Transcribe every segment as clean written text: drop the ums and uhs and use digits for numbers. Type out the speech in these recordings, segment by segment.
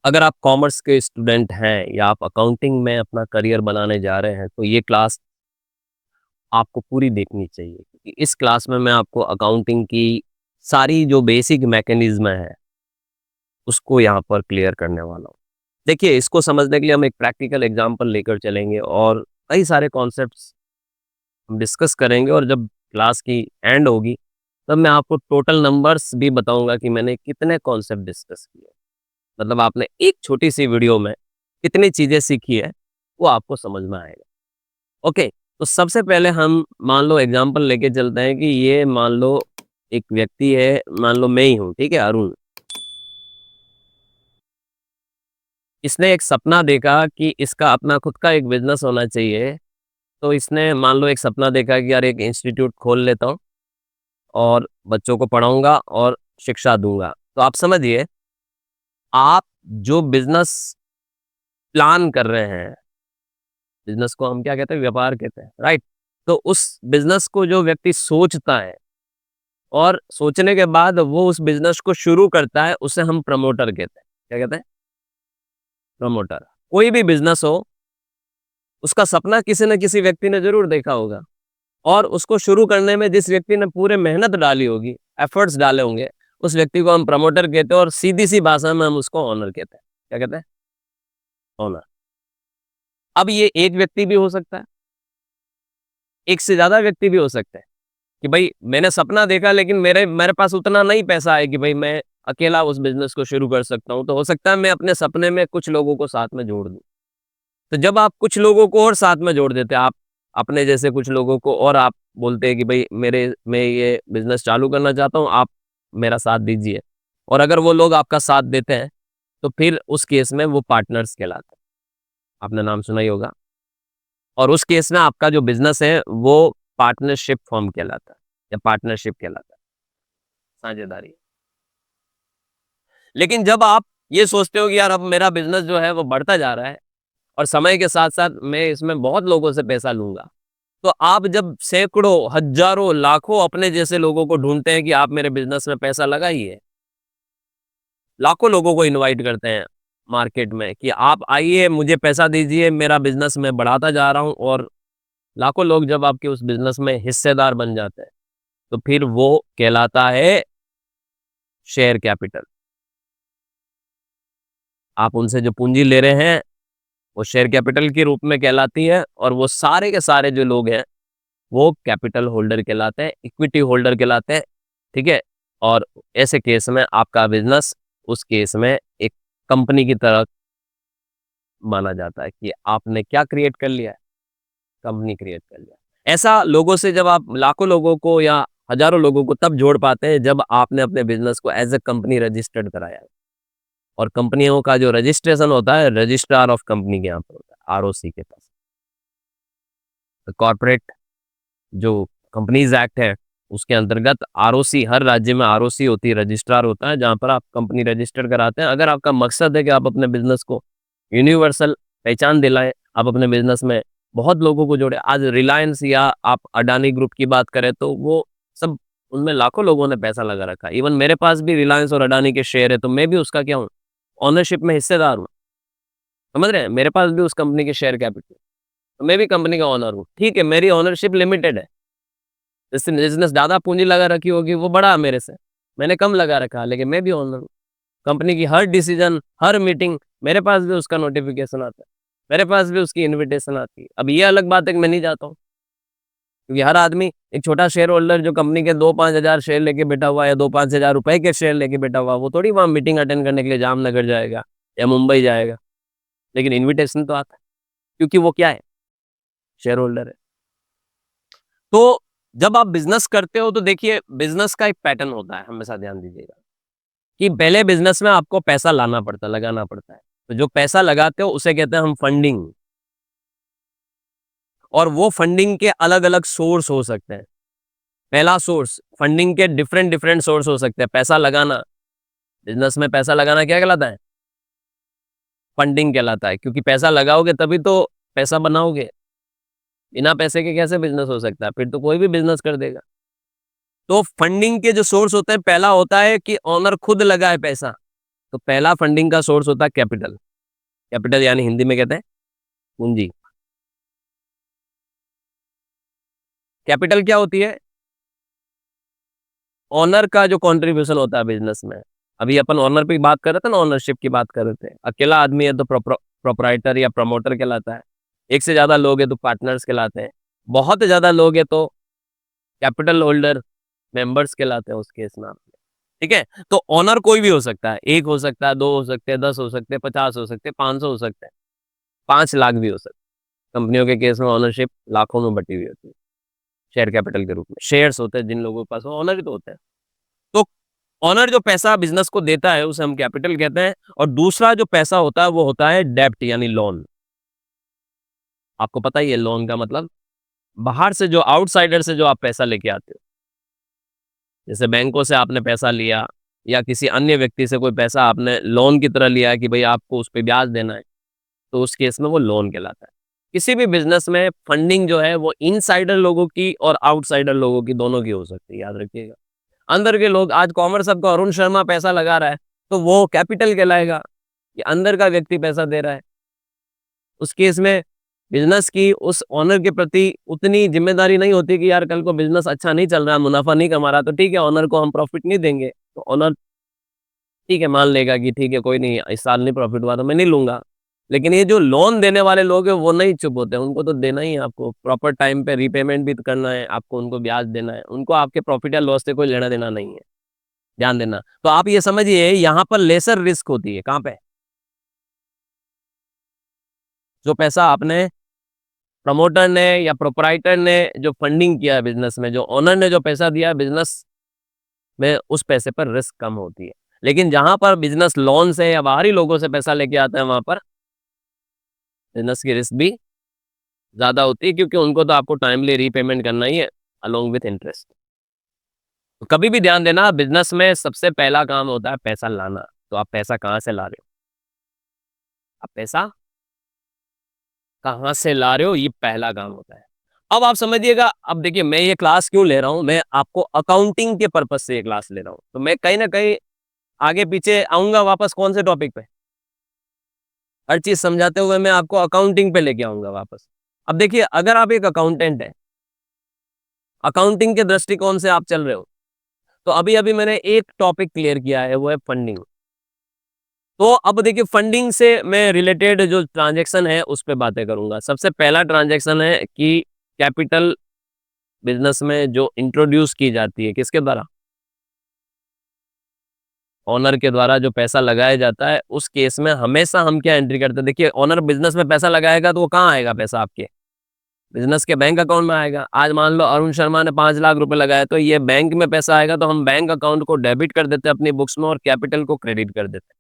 अगर आप कॉमर्स के स्टूडेंट हैं या आप अकाउंटिंग में अपना करियर बनाने जा रहे हैं, तो ये क्लास आपको पूरी देखनी चाहिए क्योंकि इस क्लास में मैं आपको अकाउंटिंग की सारी जो बेसिक मैकेनिज़्म है, उसको यहाँ पर क्लियर करने वाला हूँ। देखिए, इसको समझने के लिए हम एक प्रैक्टिकल एग्ज़ाम्पल लेकर चलेंगे और कई सारे कॉन्सेप्ट्स हम डिस्कस करेंगे और जब क्लास की एंड होगी, तब मैं आपको टोटल नंबर्स भी बताऊँगा कि मैंने कितने कॉन्सेप्ट डिस्कस किए। मतलब आपने एक छोटी-सी वीडियो में कितनी चीज़ें सीखी है, वो आपको समझ में आएगा। ओके, तो सबसे पहले हम मान लो एग्ज़ाम्पल लेके चलते हैं कि ये मान लो एक व्यक्ति है, मान लो मैं ही हूँ, ठीक है, अरुण। इसने एक सपना देखा कि इसका अपना खुद का एक बिज़नेस होना चाहिए, तो इसने मान लो एक सपना देखा कि यार एक इंस्टीट्यूट खोल लेता हूँ और बच्चों को पढ़ाऊँगा और शिक्षा दूँगा। तो आप समझिए, आप जो बिज़नेस प्लान कर रहे हैं, बिज़नेस को हम क्या कहते हैं? व्यापार कहते हैं, राइट? तो उस बिज़नेस को जो व्यक्ति सोचता है और सोचने के बाद वो उस बिज़नेस को शुरू करता है, उसे हम प्रमोटर कहते हैं। क्या कहते हैं? प्रमोटर। कोई भी बिज़नेस हो, उसका सपना किसी न किसी व्यक्ति ने ज़रूर देखा होगा और उसको शुरू करने में जिस व्यक्ति ने पूरे मेहनत डाली होगी, एफर्ट्स डाले होंगे, उस व्यक्ति को हम प्रमोटर कहते हैं और सीधी-सी भाषा में हम उसको ओनर कहते हैं। क्या कहते हैं? ओनर। अब ये एक व्यक्ति भी हो सकता है, एक से ज़्यादा व्यक्ति भी हो सकते हैं। कि भाई मैंने सपना देखा लेकिन मेरे मेरे पास उतना नहीं पैसा है कि भाई मैं अकेला उस बिज़नेस को शुरू कर सकता हूँ। तो हो सकता है मैं अपने सपने में कुछ लोगों को साथ में जोड़ दूँ। तो जब आप कुछ लोगों को और साथ में जोड़ देते हैं, आप अपने जैसे कुछ लोगों को और आप बोलते हैं कि भाई मैं ये बिज़नेस चालू करना चाहता हूँ, आप मेरा साथ दीजिए। और अगर वो लोग आपका साथ देते हैं, तो फिर उस केस में वो पार्टनर्स कहलाते हैं। आपने नाम सुना ही होगा। और उस केस में आपका जो बिज़नेस है, वो पार्टनरशिप फर्म कहलाता है या पार्टनरशिप कहलाता है, साझेदारी। लेकिन जब आप ये सोचते हो कि यार अब मेरा बिज़नेस जो है वो बढ़ता जा रहा है और समय के साथ-साथ मैं इसमें बहुत लोगों से पैसा लूँगा। तो आप जब सैकड़ों, हज़ारों, लाखों अपने जैसे लोगों को ढूँढते हैं कि आप मेरे बिज़नेस में पैसा लगाइए। लाखों लोगों को इनवाइट करते हैं मार्केट में कि आप आइए, मुझे पैसा दीजिए, मेरा बिज़नेस मैं बढ़ाता जा रहा हूँ और लाखों लोग जब आपके उस बिज़नेस में हिस्सेदार बन जाते हैं, तो फिर वो कहलाता है शेयर कैपिटल। आप उनसे जो पूँजी ले रहे हैं, वो शेयर कैपिटल के रूप में कहलाती है और वो सारे के सारे जो लोग हैं, वो कैपिटल होल्डर कहलाते हैं, इक्विटी होल्डर कहलाते हैं, ठीक है? और ऐसे केस में आपका बिज़नेस उस केस में एक कंपनी की तरह माना जाता है कि आपने क्या क्रिएट कर लिया है? कंपनी क्रिएट कर लिया। ऐसा लोगों से जब आप लाखों लोगों को या हज़ारों लोगों को तब जोड़ पाते हैं, जब आपने अपने बिज़नेस को एज़ अ कंपनी रजिस्टर्ड कराया है। और कंपनियों का जो रजिस्ट्रेशन होता है, रजिस्ट्रार ऑफ कंपनी के यहाँ पर होता है, आरओसी के पास। तो कॉर्पोरेट जो कंपनीज़ एक्ट है, उसके अंतर्गत आरओसी, हर राज्य में आरओसी होती है, रजिस्ट्रार होता है, जहाँ पर आप कंपनी रजिस्टर कराते हैं। अगर आपका मकसद है कि आप अपने बिज़नेस को यूनिवर्सल पहचान दिलाएँ, आप अपने बिज़नेस में बहुत लोगों को जोड़ें। आज रिलायंस या आप अडानी ग्रुप की बात करें, तो वो सब उनमें लाखों लोगों ने पैसा लगा रखा है। इवन मेरे पास भी रिलायंस और अडानी के शेयर है, तो मैं भी उसका क्या हूँ? ओनरशिप में हिस्सेदार हूँ। समझ रहे हैं? मेरे पास भी उस कंपनी के शेयर कैपिटल, तो मैं भी कंपनी का ओनर हूँ। ठीक है, मेरी ओनरशिप लिमिटेड है। जिसने ज़्यादा पूँजी लगा रखी होगी वो बड़ा है मेरे से। मैंने कम लगा रखा है लेकिन मैं भी ओनर हूँ। कंपनी की हर डिसीज़न, हर मीटिंग मेरे पास भी उसका नोटिफ़िकेशन आता है। मेरे पास भी उसकी इन्विटेशन आती है। अब ये अलग बात है कि मैं नहीं जाता हूँ, क्योंकि हर आदमी एक छोटा शेयर होल्डर जो कंपनी के 2-5 हज़ार शेयर लेके बैठा हुआ है या 2-5 हज़ार रुपए के शेयर लेके बैठा हुआ है, वो थोड़ी वहाँ मीटिंग अटेंड करने के लिए जामनगर जाएगा या मुंबई जाएगा। लेकिन इन्विटेशन तो आता है, क्योंकि वो क्या है? शेयर होल्डर है। तो जब आप बिज़नेस करते हो तो देखिए बिज़नेस का एक पैटर्न होता है, हमेशा ध्यान दीजिएगा, कि पहले बिज़नेस में आपको पैसा लाना पड़ता है, लगाना पड़ता है। तो जो पैसा लगाते हो उसे कहते हैं हम फंडिंग। और वो फंडिंग के अलग-अलग सोर्स हो सकते हैं। पहला सोर्स फंडिंग के डिफरेंट डिफरेंट सोर्स हो सकते हैं। पैसा लगाना, बिज़नेस में पैसा लगाना क्या कहलाता है? फंडिंग कहलाता है, क्योंकि पैसा लगाओगे तभी तो पैसा बनाओगे। बिना पैसे के कैसे बिज़नेस हो सकता है? फिर तो कोई भी बिज़नेस कर देगा। तो फंडिंग के जो सोर्स होते हैं, पहला होता है कि ओनर खुद लगाए पैसा। तो पहला फंडिंग का सोर्स होता है कैपिटल। कैपिटल यानी हिंदी में कहते हैं पूंजी। कैपिटल क्या होती है? ओनर का जो कंट्रीब्यूशन होता है बिजनेस में। अभी अपन ओनर पे बात कर रहे थे ना, ओनरशिप की बात कर रहे थे। अकेला आदमी है तो प्रोप्राइटर या प्रमोटर कहलाता है। एक से ज्यादा लोग है तो पार्टनर्स कहलाते हैं। बहुत ज्यादा लोग है तो कैपिटल होल्डर मेंबर्स कहलाते हैं उस केस में। ठीक है, तो ओनर कोई भी हो सकता है, एक हो सकता है, दो हो सकते हैं, 10 हो सकते हैं, 50 हो सकते हैं, 500 हो सकते हैं, 5 लाख भी हो सकते हैं। कंपनियों के केस में ओनरशिप लाखों में बटी हुई होती है, शेयर कैपिटल के रूप में। शेयर्स होते हैं जिन लोगों के पास, वो ओनर ही तो होते हैं। तो ओनर जो पैसा बिजनेस को देता है उसे हम कैपिटल कहते हैं। और दूसरा जो पैसा होता है वो होता है डेब्ट यानी लोन। आपको पता ही है लोन का मतलब, बाहर से जो आउटसाइडर से जो आप पैसा लेके आते हो, जैसे बैंकों से आपने पैसा लिया या किसी अन्य व्यक्ति से कोई पैसा आपने लोन की तरह लिया कि भाई आपको उस पर ब्याज देना है, तो उस केस में वो लोन कहलाता है। किसी भी बिजनेस में फंडिंग जो है वो इनसाइडर लोगों की और आउटसाइडर लोगों की, दोनों की हो सकती है, याद रखिएगा। अंदर के लोग, आज कॉमर्स सबको अरुण शर्मा पैसा लगा रहा है तो वो कैपिटल कहलाएगा कि अंदर का व्यक्ति पैसा दे रहा है। उस केस में बिजनेस की उस ओनर के प्रति उतनी जिम्मेदारी नहीं होती कि यार कल को बिजनेस अच्छा नहीं चल रहा, मुनाफा नहीं कमा रहा, तो ठीक है ओनर को हम प्रॉफिट नहीं देंगे। तो ओनर ठीक है मान लेगा कि ठीक है कोई नहीं, इस साल नहीं प्रॉफिट हुआ तो मैं नहीं लूंगा। लेकिन ये जो लोन देने वाले लोग हैं वो नहीं चुप होते, उनको तो देना ही है। आपको प्रॉपर टाइम पे रीपेमेंट भी करना है, आपको उनको ब्याज देना है, उनको आपके प्रॉफिट या लॉस से कोई लेना देना नहीं है। ध्यान देना। तो आप ये समझिए यहाँ पर लेसर रिस्क होती है। कहाँ पे? जो पैसा आपने प्रमोटर ने या प्रोपराइटर ने जो फंडिंग किया है बिजनेस में, जो ओनर ने जो पैसा दिया है बिजनेस में, उस पैसे पर रिस्क कम होती है। लेकिन जहां पर बिजनेस लोन से या बाहरी लोगों से पैसा लेके आता है, वहां पर बिजनेस की रिस्क भी ज्यादा होती है, क्योंकि उनको तो आपको टाइमली रीपेमेंट करना ही है अलोंग विथ इंटरेस्ट। तो कभी भी ध्यान देना, बिजनेस में सबसे पहला काम होता है पैसा लाना। तो आप पैसा कहाँ से ला रहे हो? आप पैसा कहाँ से ला रहे हो, ये पहला काम होता है। अब आप समझिएगा, अब देखिए मैं ये क्लास क्यों ले रहा हूँ, मैं आपको अकाउंटिंग के पर्पज से ये क्लास ले रहा हूँ। तो मैं कहीं ना कहीं आगे पीछे आऊंगा वापस कौन से टॉपिक पे, हर चीज समझाते हुए मैं आपको अकाउंटिंग पे लेके आऊंगा वापस। अब देखिए अगर आप एक अकाउंटेंट है, अकाउंटिंग के दृष्टिकोण से आप चल रहे हो, तो अभी अभी मैंने एक टॉपिक क्लियर किया है, वो है फंडिंग। तो अब देखिए फंडिंग से मैं रिलेटेड जो ट्रांजैक्शन है उस पर बातें करूंगा। सबसे पहला ट्रांजैक्शन है कि कैपिटल बिजनेस में जो इंट्रोड्यूस की जाती है, किसके द्वारा? ओनर के द्वारा जो पैसा लगाया जाता है, उस केस में हमेशा हम क्या एंट्री करते हैं? देखिए ओनर बिजनेस में पैसा लगाएगा तो वो कहाँ आएगा पैसा? आपके बिजनेस के बैंक अकाउंट में आएगा। आज मान लो अरुण शर्मा ने 5 लाख रुपए लगाए, तो ये बैंक में पैसा आएगा, तो हम बैंक अकाउंट को डेबिट कर देते हैं अपनी बुक्स में और कैपिटल को क्रेडिट कर देते हैं।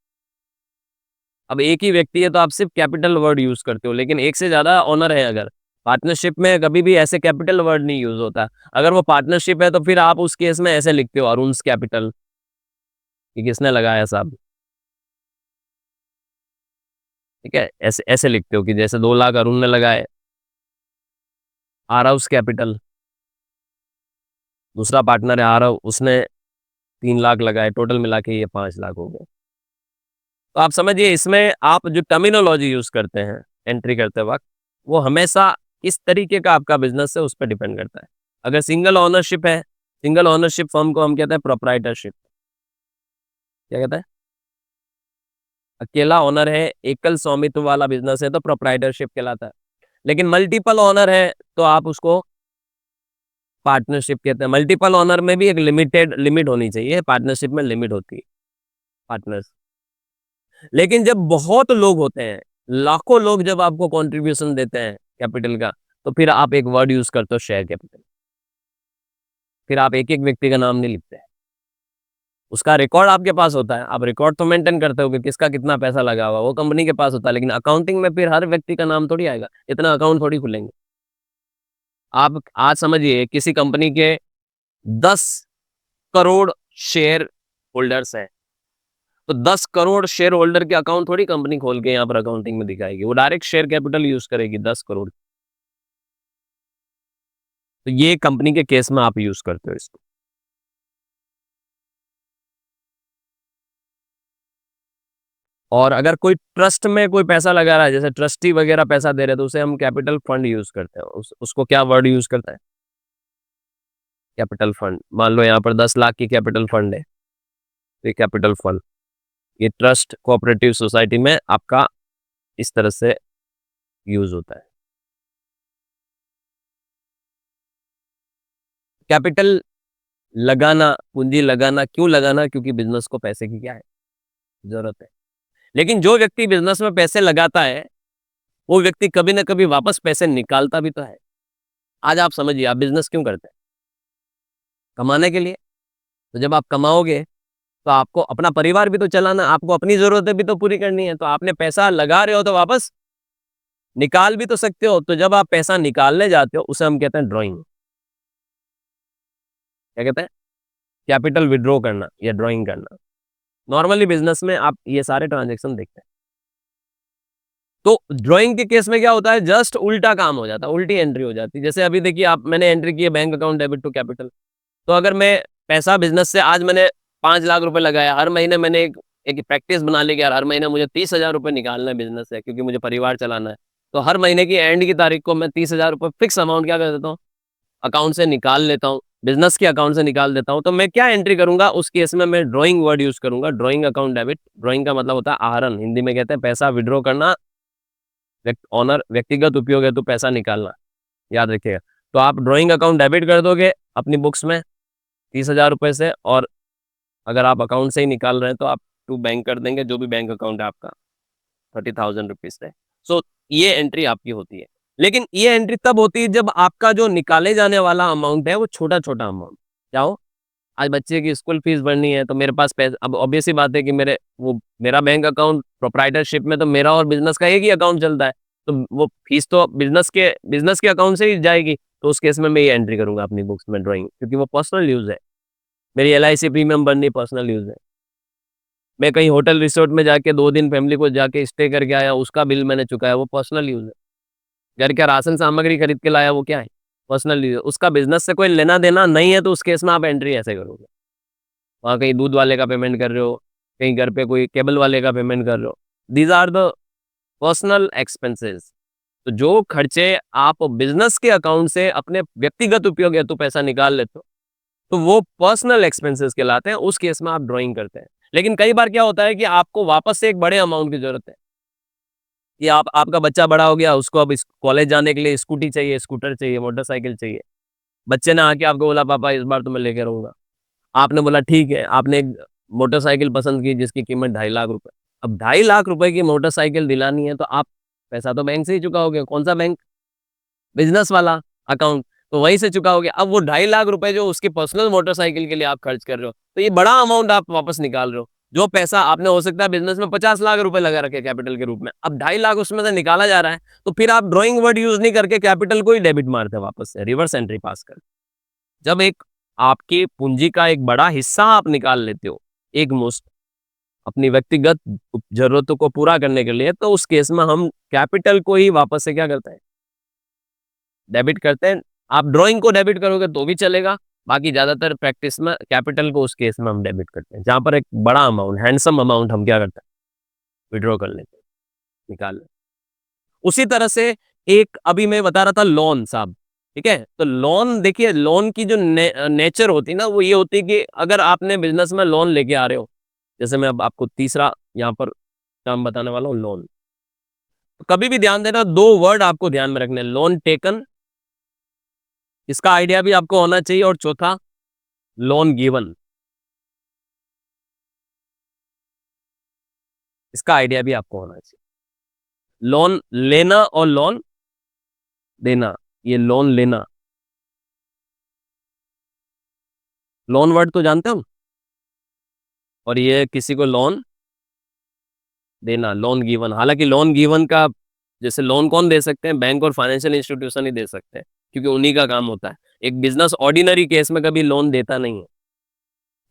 अब एक ही व्यक्ति है तो आप सिर्फ कैपिटल वर्ड यूज करते हो, लेकिन एक से ज्यादा ओनर है अगर, पार्टनरशिप में कभी भी ऐसे कैपिटल वर्ड नहीं यूज होता। अगर वो पार्टनरशिप है तो फिर आप उस केस में ऐसे लिखते हो अरुण कैपिटल, कि किसने लगाया साहब। ठीक है, ऐसे ऐसे लिखते हो कि जैसे 2 लाख अरुण ने लगाए, आरव कैपिटल। दूसरा पार्टनर है आरव, उसने 3 लाख लगाए, टोटल मिला के ये 5 लाख हो गए। तो आप समझिए इसमें आप जो टर्मिनोलॉजी यूज करते हैं एंट्री करते वक्त, वो हमेशा इस तरीके का आपका बिजनेस है उस पर डिपेंड करता है। अगर सिंगल ओनरशिप है, सिंगल ओनरशिप फर्म को हम कहते हैं प्रोप्राइटरशिप। क्या कहते हैं? अकेला ओनर है, एकल स्वामित्व वाला बिजनेस है तो प्रोप्राइटरशिप कहलाता है। लेकिन मल्टीपल ओनर है तो आप उसको पार्टनरशिप कहते हैं। मल्टीपल ओनर में भी एक लिमिट होनी चाहिए, पार्टनरशिप में लिमिट होती है पार्टनर्स। लेकिन जब बहुत लोग होते हैं, लाखों लोग जब आपको कंट्रीब्यूशन देते हैं कैपिटल का, तो फिर आप एक वर्ड यूज करते हो शेयर कैपिटल। फिर आप एक एक व्यक्ति का नाम नहीं लिखते हैं, उसका रिकॉर्ड आपके पास होता है। आप रिकॉर्ड तो मेंटेन करते हो कि किसका कितना पैसा लगा हुआ, वो कंपनी के पास होता है। लेकिन अकाउंटिंग में फिर हर व्यक्ति का नाम थोड़ी आएगा, इतना अकाउंट थोड़ी खुलेंगे। आप आज समझिए किसी कंपनी के 10 करोड़ शेयर होल्डर्स हैं, तो 10 करोड़ शेयर होल्डर के अकाउंट थोड़ी कंपनी खोल के यहाँ पर अकाउंटिंग में दिखाएगी, वो डायरेक्ट शेयर कैपिटल यूज करेगी 10 करोड़। तो ये कंपनी के केस में आप यूज करते हो इसको। और अगर कोई ट्रस्ट में कोई पैसा लगा रहा है, जैसे ट्रस्टी वगैरह पैसा दे रहे हैं, तो उसे हम कैपिटल फंड यूज करते हैं। उसको क्या वर्ड यूज करता है? Capital fund. मान लो यहाँ पर 10 लाख की कैपिटल फंड है, तो ये कैपिटल फंड, ये ट्रस्ट कोऑपरेटिव सोसाइटी में आपका इस तरह से यूज होता है। कैपिटल लगाना, पूंजी लगाना, क्यों लगाना? क्योंकि बिजनेस को पैसे की क्या है? जरूरत है। लेकिन जो व्यक्ति बिजनेस में पैसे लगाता है, वो व्यक्ति कभी ना कभी वापस पैसे निकालता भी तो है। आज आप समझिए, आप बिजनेस क्यों करते हैं? कमाने के लिए। तो जब आप कमाओगे तो आपको अपना परिवार भी तो चलाना, आपको अपनी जरूरतें भी तो पूरी करनी है। तो आपने पैसा लगा रहे हो तो वापस निकाल भी तो सकते हो। तो जब आप पैसा निकालने जाते हो, उसे हम कहते हैं ड्राइंग। क्या कहते हैं? कैपिटल विड्रॉ करना या ड्राइंग करना। नॉर्मली बिजनेस में आप ये सारे ट्रांजेक्शन देखते हैं। तो ड्राइंग के केस में क्या होता है? जस्ट उल्टा काम हो जाता है, उल्टी एंट्री हो जाती है। जैसे अभी देखिए, आप मैंने एंट्री की है bank account debit to capital. तो अगर मैं पैसा बिजनेस से, आज मैंने 5 लाख रुपए लगाया, हर महीने मैंने एक प्रैक्टिस बना ली कि यार हर महीने मुझे 30,000 रुपए निकालना है बिजनेस से, क्योंकि मुझे परिवार चलाना है। तो हर महीने की एंड की तारीख को मैं 30,000 रुपए फिक्स अमाउंट क्या कर देता हूँ, अकाउंट से निकाल लेता हूँ, बिजनेस के अकाउंट से निकाल देता हूँ। तो मैं क्या एंट्री करूंगा उस केस में? मैं ड्राइंग वर्ड यूज करूंगा, ड्राइंग अकाउंट डेबिट। ड्राइंग का मतलब होता है आहरण, हिंदी में कहते हैं पैसा विड्रॉ करना। ऑनर व्यक्तिगत उपयोग है तो पैसा निकालना, याद रखिएगा। तो आप ड्राइंग अकाउंट डेबिट कर दोगे अपनी बुक्स में 30,000 रुपए से, और अगर आप अकाउंट से ही निकाल रहे हैं तो आप टू बैंक कर देंगे, जो भी बैंक अकाउंट है आपका, 30,000 रुपीज से। सो ये एंट्री आपकी होती है। लेकिन ये एंट्री तब होती है जब आपका जो निकाले जाने वाला अमाउंट है वो छोटा छोटा अमाउंट। क्या हो? आज बच्चे की स्कूल फीस भरनी है, तो मेरे पास पैसा, अब ऑब्वियस सी बात है कि मेरा बैंक अकाउंट प्रोप्राइटरशिप में, तो मेरा और बिजनेस का एक ही अकाउंट चलता है। तो वो फीस तो बिजनेस के अकाउंट से ही जाएगी। तो उस केस में मैं ये एंट्री करूंगा अपनी बुक्स में ड्राइंग, क्योंकि वो पर्सनल यूज है। मेरी LIC प्रीमियम भरनी पर्सनल यूज है। मैं कहीं होटल रिसोर्ट में जाके 2 दिन फैमिली को जाके स्टे करके आया, उसका बिल मैंने चुकाया, वो पर्सनल यूज है। घर का राशन सामग्री खरीद के लाया, वो क्या है? पर्सनल यूज है। उसका बिजनेस से कोई लेना देना नहीं है, तो उस केस में आप एंट्री ऐसे करोगे। वहाँ कहीं दूध वाले का पेमेंट कर रहे हो, कहीं घर पे कोई केबल वाले का पेमेंट कर रहे हो, these are the personal expenses. तो जो खर्चे आप बिजनेस के अकाउंट से अपने व्यक्तिगत उपयोग हेतु पैसा निकाल लेते हो, तो वो पर्सनल एक्सपेंसेस कहलाते हैं। उस केस में आप ड्राइंग करते हैं। लेकिन कई बार क्या होता है कि आपको वापस से एक बड़े अमाउंट की जरूरत है, कि आपका बच्चा बड़ा हो गया, उसको अब कॉलेज जाने के लिए स्कूटी चाहिए, स्कूटर चाहिए, मोटरसाइकिल चाहिए। बच्चे ने आके आपको बोला, पापा इस बार तो मैं लेके रहूंगा। आपने बोला ठीक है, आपने एक मोटरसाइकिल पसंद की जिसकी कीमत 2.5 लाख रुपए। अब 2.5 लाख रुपए की मोटरसाइकिल दिलानी है, तो आप पैसा तो बैंक से ही चुकाओगे। कौन सा बैंक? बिजनेस वाला अकाउंट, तो वहीं से चुकाओगे। अब वो 2.5 लाख रुपए जो उसकी पर्सनल मोटरसाइकिल के लिए आप खर्च कर रहे हो, तो ये बड़ा अमाउंट आप वापस निकाल रहे हो। जो पैसा आपने हो सकता है बिजनेस में 50 लाख रुपए लगा रखे कैपिटल के रूप में, अब 2.5 लाख उसमें से निकाला जा रहा है, तो फिर आप ड्राइंग वर्ड यूज नहीं करके कैपिटल को ही डेबिट मारते हैं वापस से, रिवर्स एंट्री पास कर। जब एक आपकी पूंजी का एक बड़ा हिस्सा आप निकाल लेते हो एक मुश्त अपनी व्यक्तिगत जरूरतों को पूरा करने के लिए, तो उस केस में हम कैपिटल को ही वापस से क्या करते हैं? डेबिट करते हैं। आप ड्राइंग को डेबिट करोगे तो भी चलेगा, बाकी ज्यादातर प्रैक्टिस में कैपिटल को उस केस में हम डेबिट करते हैं, जहां पर एक बड़ा अमाउंट, हैंडसम अमाउंट हम क्या करते हैं? विड्रॉ कर लेते हैं, निकाल लेते हैं। उसी तरह से एक अभी मैं बता रहा था लोन साहब, ठीक है? तो लोन देखिए, लोन की जो नेचर होती है ना, वो ये होती है कि अगर आपने बिजनेस में लोन लेके आ रहे हो, जैसे मैं अब आपको तीसरा यहाँ पर टर्म बताने वाला हूँ, लोन। तो कभी भी ध्यान देना, 2 वर्ड आपको ध्यान में रखने, लोन टेकन, इसका आइडिया भी आपको होना चाहिए, और चौथा लोन गिवन, इसका आइडिया भी आपको होना चाहिए। लोन लेना और लोन देना, ये लोन लेना, लोन वर्ड तो जानते हो, और ये किसी को लोन देना, लोन गिवन। हालांकि लोन गिवन का, जैसे लोन कौन दे सकते हैं? बैंक और फाइनेंशियल इंस्टीट्यूशन ही दे सकते हैं, क्योंकि उन्हीं का काम होता है। एक बिजनेस ऑर्डिनरी केस में कभी लोन देता नहीं है।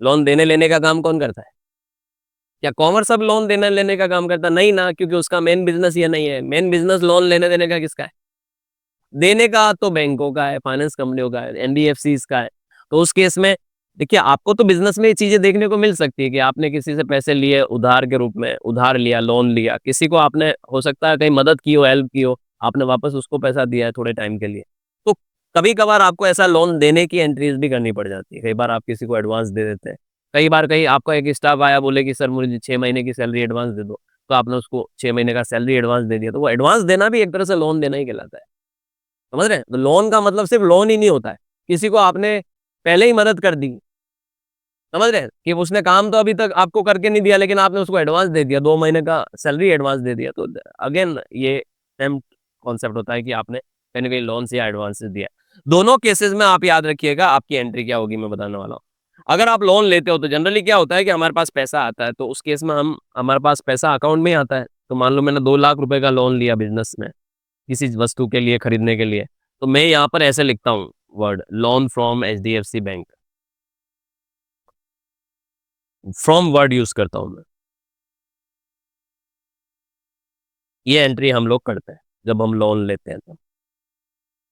लोन देने लेने का काम कौन करता है? क्या कॉमर्स अब लोन देने लेने का काम करता? नहीं ना, क्योंकि उसका मेन बिजनेस ये नहीं है। मेन बिजनेस लोन लेने देने का किसका है? देने का तो बैंकों का है, फाइनेंस कंपनियों का है, NBFCs का है। तो उस केस में देखिए, आपको तो बिज़नेस में ये चीज़ें देखने को मिल सकती है कि आपने किसी से पैसे लिए उधार के रूप में, उधार लिया, लोन लिया, किसी को आपने हो सकता है कहीं मदद की हो, हेल्प की हो, आपने वापस उसको पैसा दिया है थोड़े टाइम के लिए। तो कभी-कभार आपको ऐसा लोन देने की एंट्रीज़ भी करनी पड़ जाती है। कई बार आप किसी को एडवांस दे देते हैं। कई बार कहीं आपका एक स्टाफ आया बोले कि सर मुझे 6 महीने की सैलरी एडवांस दे दो, तो आपने उसको 6 महीने का सैलरी एडवांस दे दिया, तो वो एडवांस देना भी एक तरह से लोन देना ही कहलाता है। समझ रहे हैं? तो लोन का मतलब सिर्फ लोन ही नहीं होता है। किसी को आपने पहले ही मदद कर दी, समझ रहे हैं? कि उसने काम तो अभी तक आपको करके नहीं दिया लेकिन आपने उसको एडवांस दे दिया, 2 महीने का सैलरी एडवांस दे दिया। तो अगेन ये सेम कॉन्सेप्ट होता है कि आपने कहीं न कहीं लोन्स या एडवांसेस दिया। दोनों केसेस में आप याद रखिएगा आपकी एंट्री क्या होगी मैं बताने वाला हूँ। अगर आप लोन लेते हो तो जनरली क्या होता है कि हमारे पास पैसा आता है, तो उस केस में हम हमारे पास पैसा अकाउंट में ही आता है। तो मान लो मैंने 2 लाख रुपए का लोन लिया बिज़नेस में, किसी वस्तु के लिए खरीदने के लिए, तो मैं यहाँ पर ऐसे लिखता हूँ word loan from HDFC bank, from word use करता हूँ मैं। ये एंट्री हम लोग करते हैं, जब हम लोन लेते हैं तब।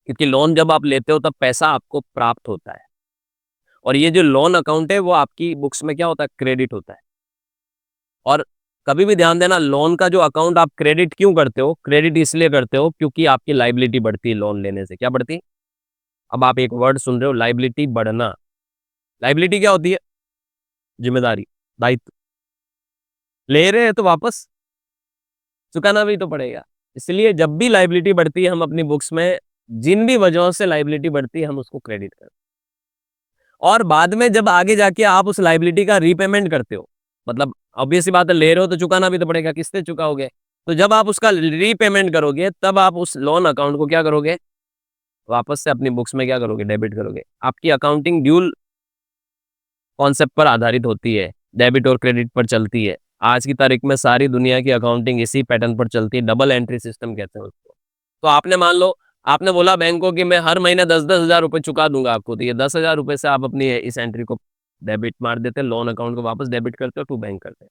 क्योंकि लोन जब आप लेते हो तब पैसा आपको प्राप्त होता है और ये जो लोन अकाउंट है वो आपकी बुक्स में क्या होता है क्रेडिट होता है। और कभी भी ध्यान देना लोन का जो अकाउंट आप क्रेडिट क्यों करते हो? क्रेडिट इसलिए करते हो क्योंकि आपकी लायबिलिटी बढ़ती है लोन लेने से। क्या बढ़ती है? अब आप एक वर्ड सुन रहे हो लायबिलिटी बढ़ना। लायबिलिटी क्या होती है? ज़िम्मेदारी, दायित्व। ले रहे हैं तो वापस चुकाना भी तो पड़ेगा। इसलिए जब भी लायबिलिटी बढ़ती है हम अपनी बुक्स में जिन भी वजहों से लायबिलिटी बढ़ती है हम उसको क्रेडिट करते हैं। और बाद में जब आगे जाके आप उस लायबिलिटी का रीपेमेंट करते हो, मतलब ऑब्वियस सी बात है ले रहे हो तो चुकाना भी तो पड़ेगा, किससे चुकाओगे? तो जब आप उसका रीपेमेंट करोगे तब आप उस लोन अकाउंट को क्या करोगे? वापस से अपनी बुक्स में क्या करोगे? डेबिट करोगे। आपकी अकाउंटिंग ड्यूल कॉन्सेप्ट पर आधारित होती है, डेबिट और क्रेडिट पर चलती है। आज की तारीख में सारी दुनिया की अकाउंटिंग इसी पैटर्न पर चलती है, डबल एंट्री सिस्टम कहते हैं उसको। तो आपने मान लो आपने बोला बैंक को कि मैं हर महीने 10-10 हज़ार रुपए चुका दूँगा आपको, तो ये 10 हज़ार रुपए से आप अपनी इस एंट्री को डेबिट मार देते हैं, लोन अकाउंट को वापस डेबिट करते हो टू बैंक करते हैं।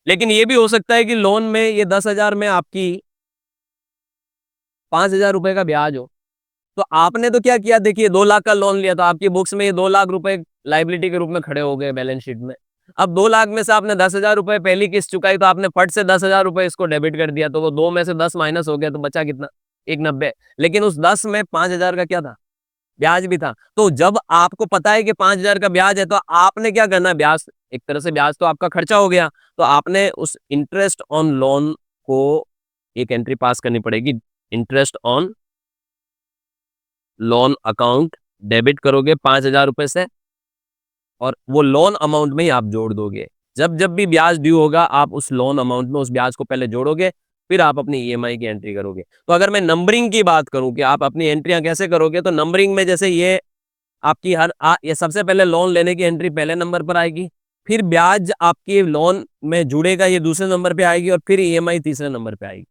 लेकिन ये भी हो सकता है कि लोन में ये 10 हज़ार में आपकी 5 हज़ार रुपए का ब्याज हो। तो आपने तो क्या किया देखिए 2 लाख का लोन लिया तो आपकी बुक्स में ये 2 लाख रुपए लायबिलिटी के रूप में खड़े हो गए बैलेंस शीट में। अब 2 लाख में से आपने 10 हज़ार रुपए पहली किस्त चुकाई तो आपने फट से 10 हज़ार रुपए इसको डेबिट कर दिया तो वो 2 में से 10 माइनस हो गया तो बचा कितना? 190। लेकिन उस 10 में 5 हज़ार का क्या था? ब्याज भी था। तो जब आपको पता है कि 5 हज़ार का ब्याज है तो आपने क्या करना है ब्याज एक तरह से ब्याज तो आपका खर्चा हो गया। तो आपने उस इंटरेस्ट ऑन लोन को एक एंट्री पास करनी पड़ेगी। Interest on loan account debit करोगे 5 हज़ार रुपए से और वो लोन अमाउंट में ही आप जोड़ दोगे। जब भी ब्याज ड्यू होगा आप उस लोन अमाउंट में उस ब्याज को पहले जोड़ोगे, फिर आप अपनी ईएमआई की एंट्री करोगे। तो अगर मैं नंबरिंग की बात करूँ कि आप अपनी एंट्रियाँ कैसे करोगे तो नंबरिंग में जैसे ये आपकी ये सबसे पहले लोन लेने की एंट्री पहले नंबर पर आएगी, फिर ब्याज आपके लोन में जुड़ेगा ये दूसरे नंबर पे आएगी और फिर ईएमआई तीसरे नंबर पे आएगी।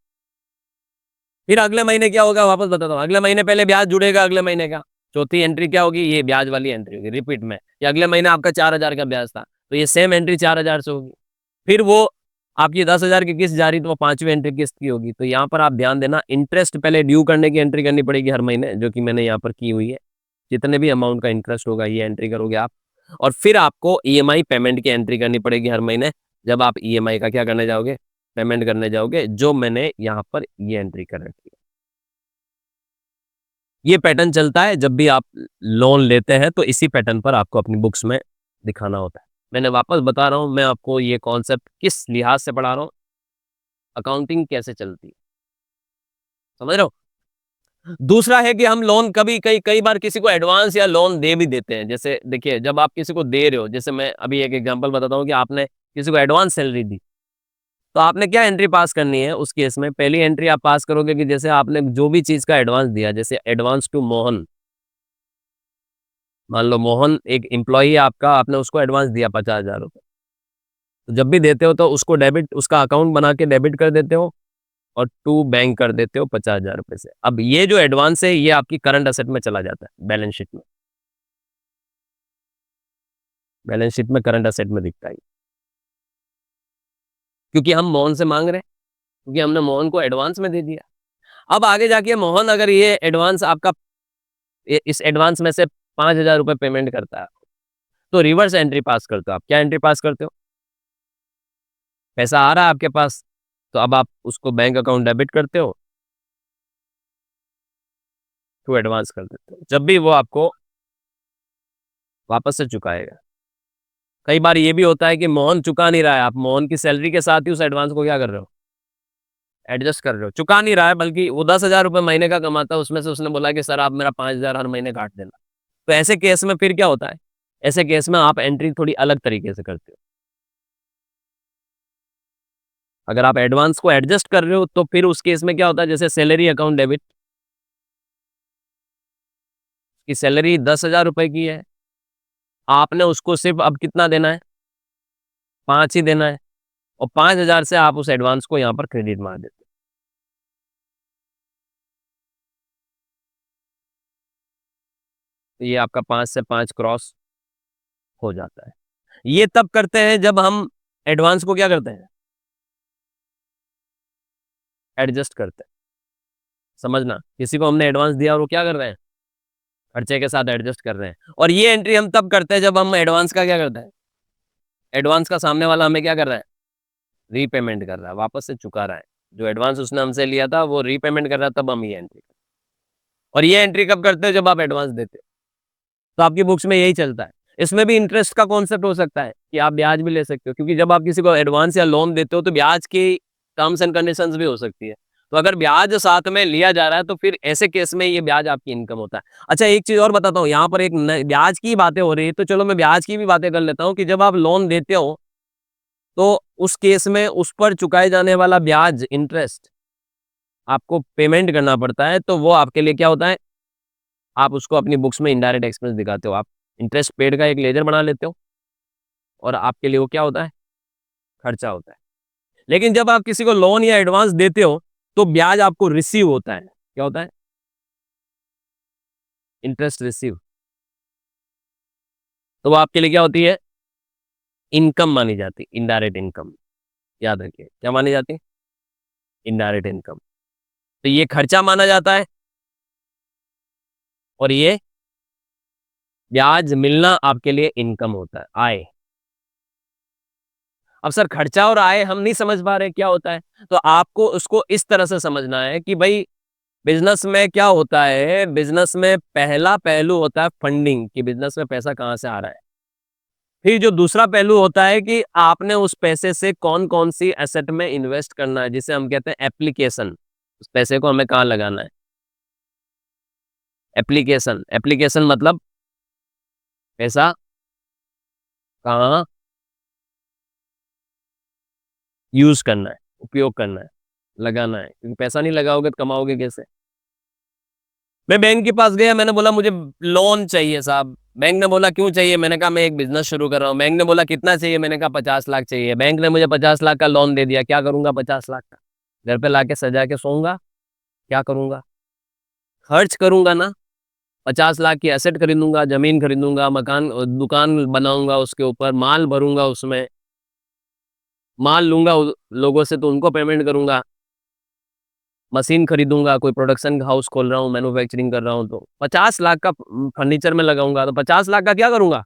फिर अगले महीने क्या होगा वापस बताता हूँ। अगले महीने पहले ब्याज जुड़ेगा अगले महीने का। चौथी एंट्री क्या होगी? ये ब्याज वाली एंट्री होगी रिपीट में। या अगले महीने आपका 4,000 का ब्याज था, तो ये सेम एंट्री 4,000 से होगी। फिर वो आपकी 10,000 की किस्त जा रही तो वो 5वीं एंट्री किस्त की होगी। तो यहाँ पर आप ध्यान देना इंटरेस्ट पहले ड्यू करने की एंट्री करनी पड़ेगी हर महीने, जो कि मैंने यहाँ पर की हुई है। जितने भी अमाउंट का इंटरेस्ट होगा ये एंट्री करोगे आप और फिर आपको ईएमआई पेमेंट की एंट्री करनी पड़ेगी हर महीने। जब आप ईएमआई का क्या करने जाओगे? पेमेंट करने जाओगे, जो मैंने यहाँ पर ये एंट्री कर रखी है। ये पैटर्न चलता है जब भी आप लोन लेते हैं तो इसी पैटर्न पर आपको अपनी बुक्स में दिखाना होता है। मैंने वापस बता रहा हूँ मैं आपको ये कॉन्सेप्ट किस लिहाज से पढ़ा रहा हूँ, अकाउंटिंग कैसे चलती है, समझ रहे हो? दूसरा है कि हम लोन कभी कई कई बार किसी को एडवांस या लोन दे भी देते हैं। जैसे देखिए जब आप किसी को दे रहे हो, जैसे मैं अभी एक एग्जांपल बताता हूँ कि आपने किसी को एडवांस सैलरी दी, तो आपने क्या एंट्री पास करनी है उस केस में? पहली एंट्री आप पास करोगे कि जैसे आपने जो भी चीज़ का एडवांस दिया, जैसे एडवांस टू मोहन, मान लो मोहन एक एम्प्लॉयी है आपका, आपने उसको एडवांस दिया 50,000 रुपए। तो जब भी देते हो तो उसको डेबिट उसका अकाउंट बना के डेबिट कर देते हो और टू बैंक कर देते हो 50,000 रुपए से। अब ये जो एडवांस है ये आपकी करंट असेट में चला जाता है बैलेंस शीट में। बैलेंस शीट में करंट असेट में दिखता है, क्योंकि हम मोहन से माँग रहे हैं, क्योंकि हमने मोहन को एडवांस में दे दिया। अब आगे जाके मोहन अगर ये एडवांस आपका इस एडवांस में से 5,000 रुपए पेमेंट करता है, तो रिवर्स एंट्री पास करते हो आप। क्या एंट्री पास करते हो? पैसा आ रहा है आपके पास, तो अब आप उसको बैंक अकाउंट डेबिट करते हो, टू एडवांस कर देते हो, जब भी वो आपको वापस से चुकाएगा। कई बार ये भी होता है कि मोहन चुका नहीं रहा है, आप मोहन की सैलरी के साथ ही उस एडवांस को क्या कर रहे हो? एडजस्ट कर रहे हो। चुका नहीं रहा है, बल्कि वो 10,000 रुपए महीने का कमाता है, उसमें से उसने बोला कि सर आप मेरा 5,000 हर महीने काट देना। तो ऐसे केस में फिर क्या होता है? ऐसे केस में आप एंट्री थोड़ी अलग तरीके से करते हो। अगर आप एडवांस को एडजस्ट कर रहे हो, तो फिर उस केस में क्या होता है, जैसे सैलरी अकाउंट डेबिट, की सैलरी 10,000 रुपए की है, आपने उसको सिर्फ अब कितना देना है? 5 ही देना है, और 5,000 से आप उस एडवांस को यहाँ पर क्रेडिट मार देते हो। तो ये आपका 5 से 5 क्रॉस हो जाता है। ये तब करते हैं जब हम एडवांस को क्या करते हैं? एडजस्ट करते हैं। समझना, किसी को हमने एडवांस दिया और वो क्या कर रहे हैं? खर्चे के साथ एडजस्ट कर रहे हैं। और ये एंट्री हम तब करते हैं जब हम एडवांस का क्या करते हैं? एडवांस का सामने वाला हमें क्या कर रहा है? रीपेमेंट कर रहा है, वापस से चुका रहा है। जो एडवांस उसने हमसे लिया था वो रीपेमेंट कर रहा है, तब हम ये एंट्री। और ये एंट्री कब करते हो? जब आप एडवांस देते हो। तो आपकी बुक्स में यही चलता है। इसमें भी इंटरेस्ट का कॉन्सेप्ट हो सकता है कि आप ब्याज भी ले सकते हो, क्योंकि जब आप किसी को एडवांस या लोन देते हो तो ब्याज की टर्म्स एंड कंडीशंस भी हो सकती है। तो अगर ब्याज साथ में लिया जा रहा है तो फिर ऐसे केस में ये ब्याज आपकी इनकम होता है। अच्छा, एक चीज और बताता हूँ, यहाँ पर एक ब्याज की बातें हो रही है, तो चलो मैं ब्याज की भी बातें कर लेता हूँ कि जब आप लोन देते हो तो उस केस में उस पर चुकाए जाने वाला ब्याज, इंटरेस्ट आपको पेमेंट करना पड़ता है, तो वो आपके लिए क्या होता है? आप उसको अपनी बुक्स में इनडायरेक्ट एक्सपेंस दिखाते हो। आप इंटरेस्ट पेड का एक लेजर बना लेते हो, और आपके लिए वो क्या होता है? खर्चा होता है। लेकिन जब आप किसी को लोन या एडवांस देते हो, तो ब्याज आपको रिसीव होता है। क्या होता है? Interest receive. तो वो आपके लिए क्या होती है? इनकम मानी जाती है, इनडायरेक्ट इनकम। याद रखिए, क्या मानी जाती है? Indirect income. तो ये खर्चा माना जाता है, और ये ब्याज मिलना आपके लिए इनकम होता है, आय। अब सर, खर्चा और आय हम नहीं समझ पा रहे क्या होता है, तो आपको उसको इस तरह से समझना है कि भाई बिजनेस में क्या होता है, बिजनेस में पहला पहलू होता है फंडिंग, कि बिजनेस में पैसा कहाँ से आ रहा है। फिर जो दूसरा पहलू होता है कि आपने उस पैसे से कौन कौन सी एसेट में इन्वेस्ट करना है, जिसे हम कहते हैं एप्लीकेशन। उस पैसे को हमें कहाँ लगाना है? एप्लीकेशन। एप्लीकेशन मतलब पैसा कहाँ यूज करना है, उपयोग करना है, लगाना है, क्योंकि पैसा नहीं लगाओगे तो कमाओगे कैसे? मैं बैंक के पास गया, मैंने बोला मुझे लोन चाहिए साहब। बैंक ने बोला क्यों चाहिए? मैंने कहा मैं एक बिजनेस शुरू कर रहा हूँ। बैंक ने बोला कितना चाहिए? मैंने कहा 50 लाख चाहिए। बैंक ने मुझे 50 लाख का लोन दे दिया। क्या करूंगा 50 लाख का? घर पे लाके सजा के सोऊंगा? क्या करूंगा? खर्च करूंगा ना। 50 लाख की एसेट खरीदूंगा, जमीन खरीदूंगा, मकान दुकान बनाऊंगा, उसके ऊपर माल भरूंगा, उसमें माल लूंगा लोगों से, तो उनको पेमेंट करूंगा, मशीन खरीदूंगा, कोई प्रोडक्शन हाउस खोल रहा हूँ, मैन्युफैक्चरिंग कर रहा हूँ, तो 50 लाख का फर्नीचर में लगाऊंगा, तो 50 लाख का क्या करूंगा?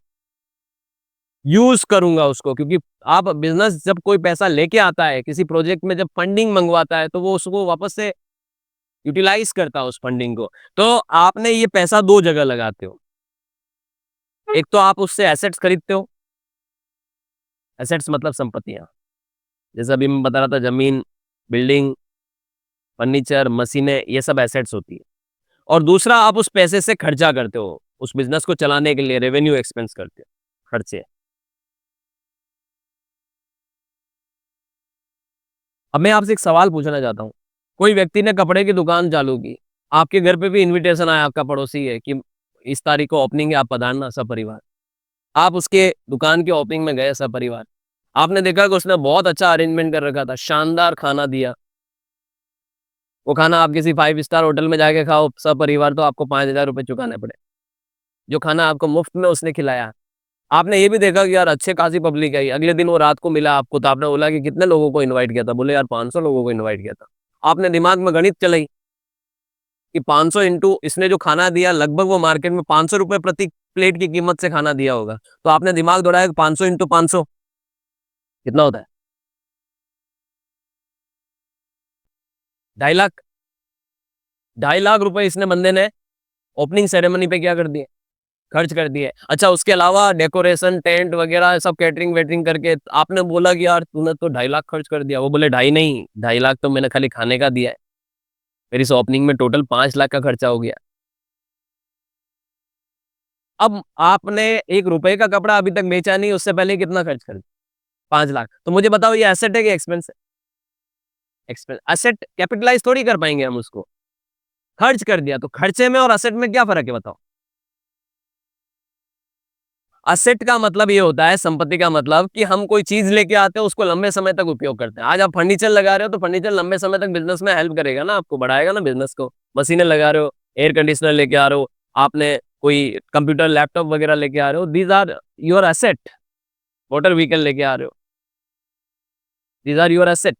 यूज करूंगा उसको। क्योंकि आप बिजनेस जब कोई पैसा लेके आता है किसी प्रोजेक्ट में, जब फंडिंग मंगवाता है, तो वो उसको वापस से यूटिलाइज करता है उस फंडिंग को। तो आपने ये पैसा दो जगह लगाते हो। एक तो आप उससे एसेट्स खरीदते हो। एसेट्स मतलब संपत्तियां, जैसे अभी मैं बता रहा था, जमीन, बिल्डिंग, फर्नीचर, मशीनें, ये सब एसेट्स होती है। और दूसरा, आप उस पैसे से खर्चा करते हो, उस बिजनेस को चलाने के लिए रेवेन्यू एक्सपेंस करते हो, खर्चे। अब मैं आपसे एक सवाल पूछना चाहता हूँ। कोई व्यक्ति ने कपड़े की दुकान चालू की, आपके घर पे भी इनविटेशन आया, आपका पड़ोसी है कि इस तारीख को ओपनिंग है, आप पधारना सब परिवार। आप उसके दुकान के ओपनिंग में गए सब परिवार। आपने देखा कि उसने बहुत अच्छा अरेंजमेंट कर रखा था, शानदार खाना दिया। वो खाना आप किसी 5 स्टार होटल में जाके खाओ सब परिवार, तो आपको 5,000 रुपए चुकाने पड़े। जो खाना आपको मुफ्त में उसने खिलाया। आपने ये भी देखा कि यार अच्छे खासी पब्लिक है, अगले दिन वो रात को मिला आपको, तो आपने बोला कि कितने लोगों को इनवाइट किया था? बोले यार 500 लोगों को इनवाइट किया था। आपने दिमाग में गणित चलाई कि 500 इंटू इसने जो खाना दिया, लगभग वो मार्केट में 500 रुपए प्रति प्लेट की कीमत से खाना दिया होगा। तो आपने दिमाग दौड़ाया 500 इंटू 500 कितना होता है? 2.5 लाख। 2.5 लाख रुपए इसने बंदे ने ओपनिंग सेरेमनी पे क्या कर दिए? खर्च कर दिए। अच्छा, उसके अलावा डेकोरेशन, टेंट वगैरह सब कैटरिंग वेटरिंग करके आपने बोला कि यार तूने तो 2.5 लाख खर्च कर दिया। वो बोले 2.5 नहीं, 2.5 लाख तो मैंने खाली खाने का दिया है, मेरी इस ओपनिंग में टोटल 5 लाख का खर्चा हो गया। अब आपने 1 रुपए का कपड़ा अभी तक बेचा नहीं, उससे पहले कितना खर्च कर दिया? 5 लाख। तो मुझे बताओ ये एसेट है कि एक्सपेंस है? एक्सपेंस। एसेट कैपिटलाइज थोड़ी कर पाएंगे हम उसको, खर्च कर दिया। तो खर्चे में और एसेट में क्या फर्क है बताओ? असेट का मतलब ये होता है, संपत्ति का मतलब कि हम कोई चीज लेके आते हैं, उसको लंबे समय तक उपयोग करते हैं। आज आप फर्नीचर लगा रहे हो तो फर्नीचर लंबे समय तक बिजनेस में हेल्प करेगा ना, आपको बढ़ाएगा ना बिजनेस को। मशीनें लगा रहे हो, एयर कंडीशनर लेके आ रहे हो, आपने कोई कंप्यूटर लैपटॉप वगैरह लेके आ रहे हो, these are your asset. Motor vehicle लेके आ रहे हो, दीज आर योर एसेट।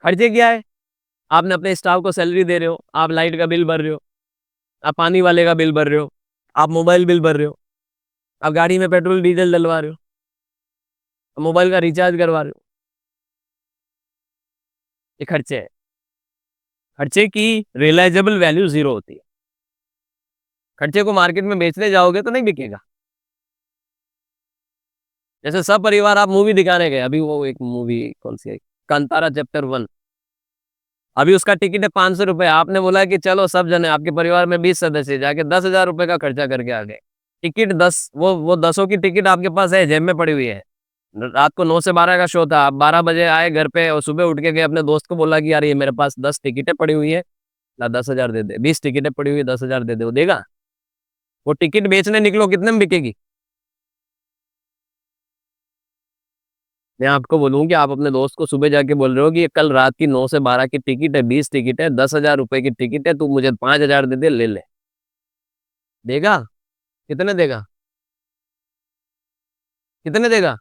खर्चे क्या है? आपने अपने स्टाफ को सैलरी दे रहे हो, आप लाइट का बिल भर रहे हो, आप पानी वाले का बिल भर रहे हो, आप मोबाइल बिल भर रहे हो, आप गाड़ी में पेट्रोल डीजल डलवा रहे हो, मोबाइल का रिचार्ज करवा रहे हो। ये खर्चे हैं। खर्चे की रियलाइजेबल वैल्यू 0 होती है। खर्चे को मार्केट में बेचने जाओगे तो नहीं बिकेगा। जैसे सब परिवार आप मूवी दिखाने गए, अभी वो एक मूवी कौन सी है, कांतारा चैप्टर 1, अभी उसका टिकट है 500 रुपए। आपने बोला कि चलो सब जने, आपके परिवार में 20 सदस्य, जाके 10,000 रुपए का खर्चा करके आ गए। टिकट 10, वो 10 की टिकट आपके पास है, जेब में पड़ी हुई है। रात को 9 से 12 का शो था, आप 12 बजे आए घर पे और सुबह उठ के गए अपने दोस्त को बोला कि यार ये मेरे पास 10 टिकटें पड़ी हुई है, ला 10,000 दे दे। 20 टिकटें पड़ी हुई है, 10,000 दे दे, वो देगा? वो टिकट बेचने निकलो कितने में बिकेगी? मैं आपको बोलूँ कि आप अपने दोस्त को सुबह जाके बोल रहे हो कि ये कल रात की 9 से 12 की टिकट है, 20 टिकट है, 10,000 रुपए की टिकट है, तू मुझे 5,000 दे दे, ले ले। देगा? कितने देगा? कितने देगा?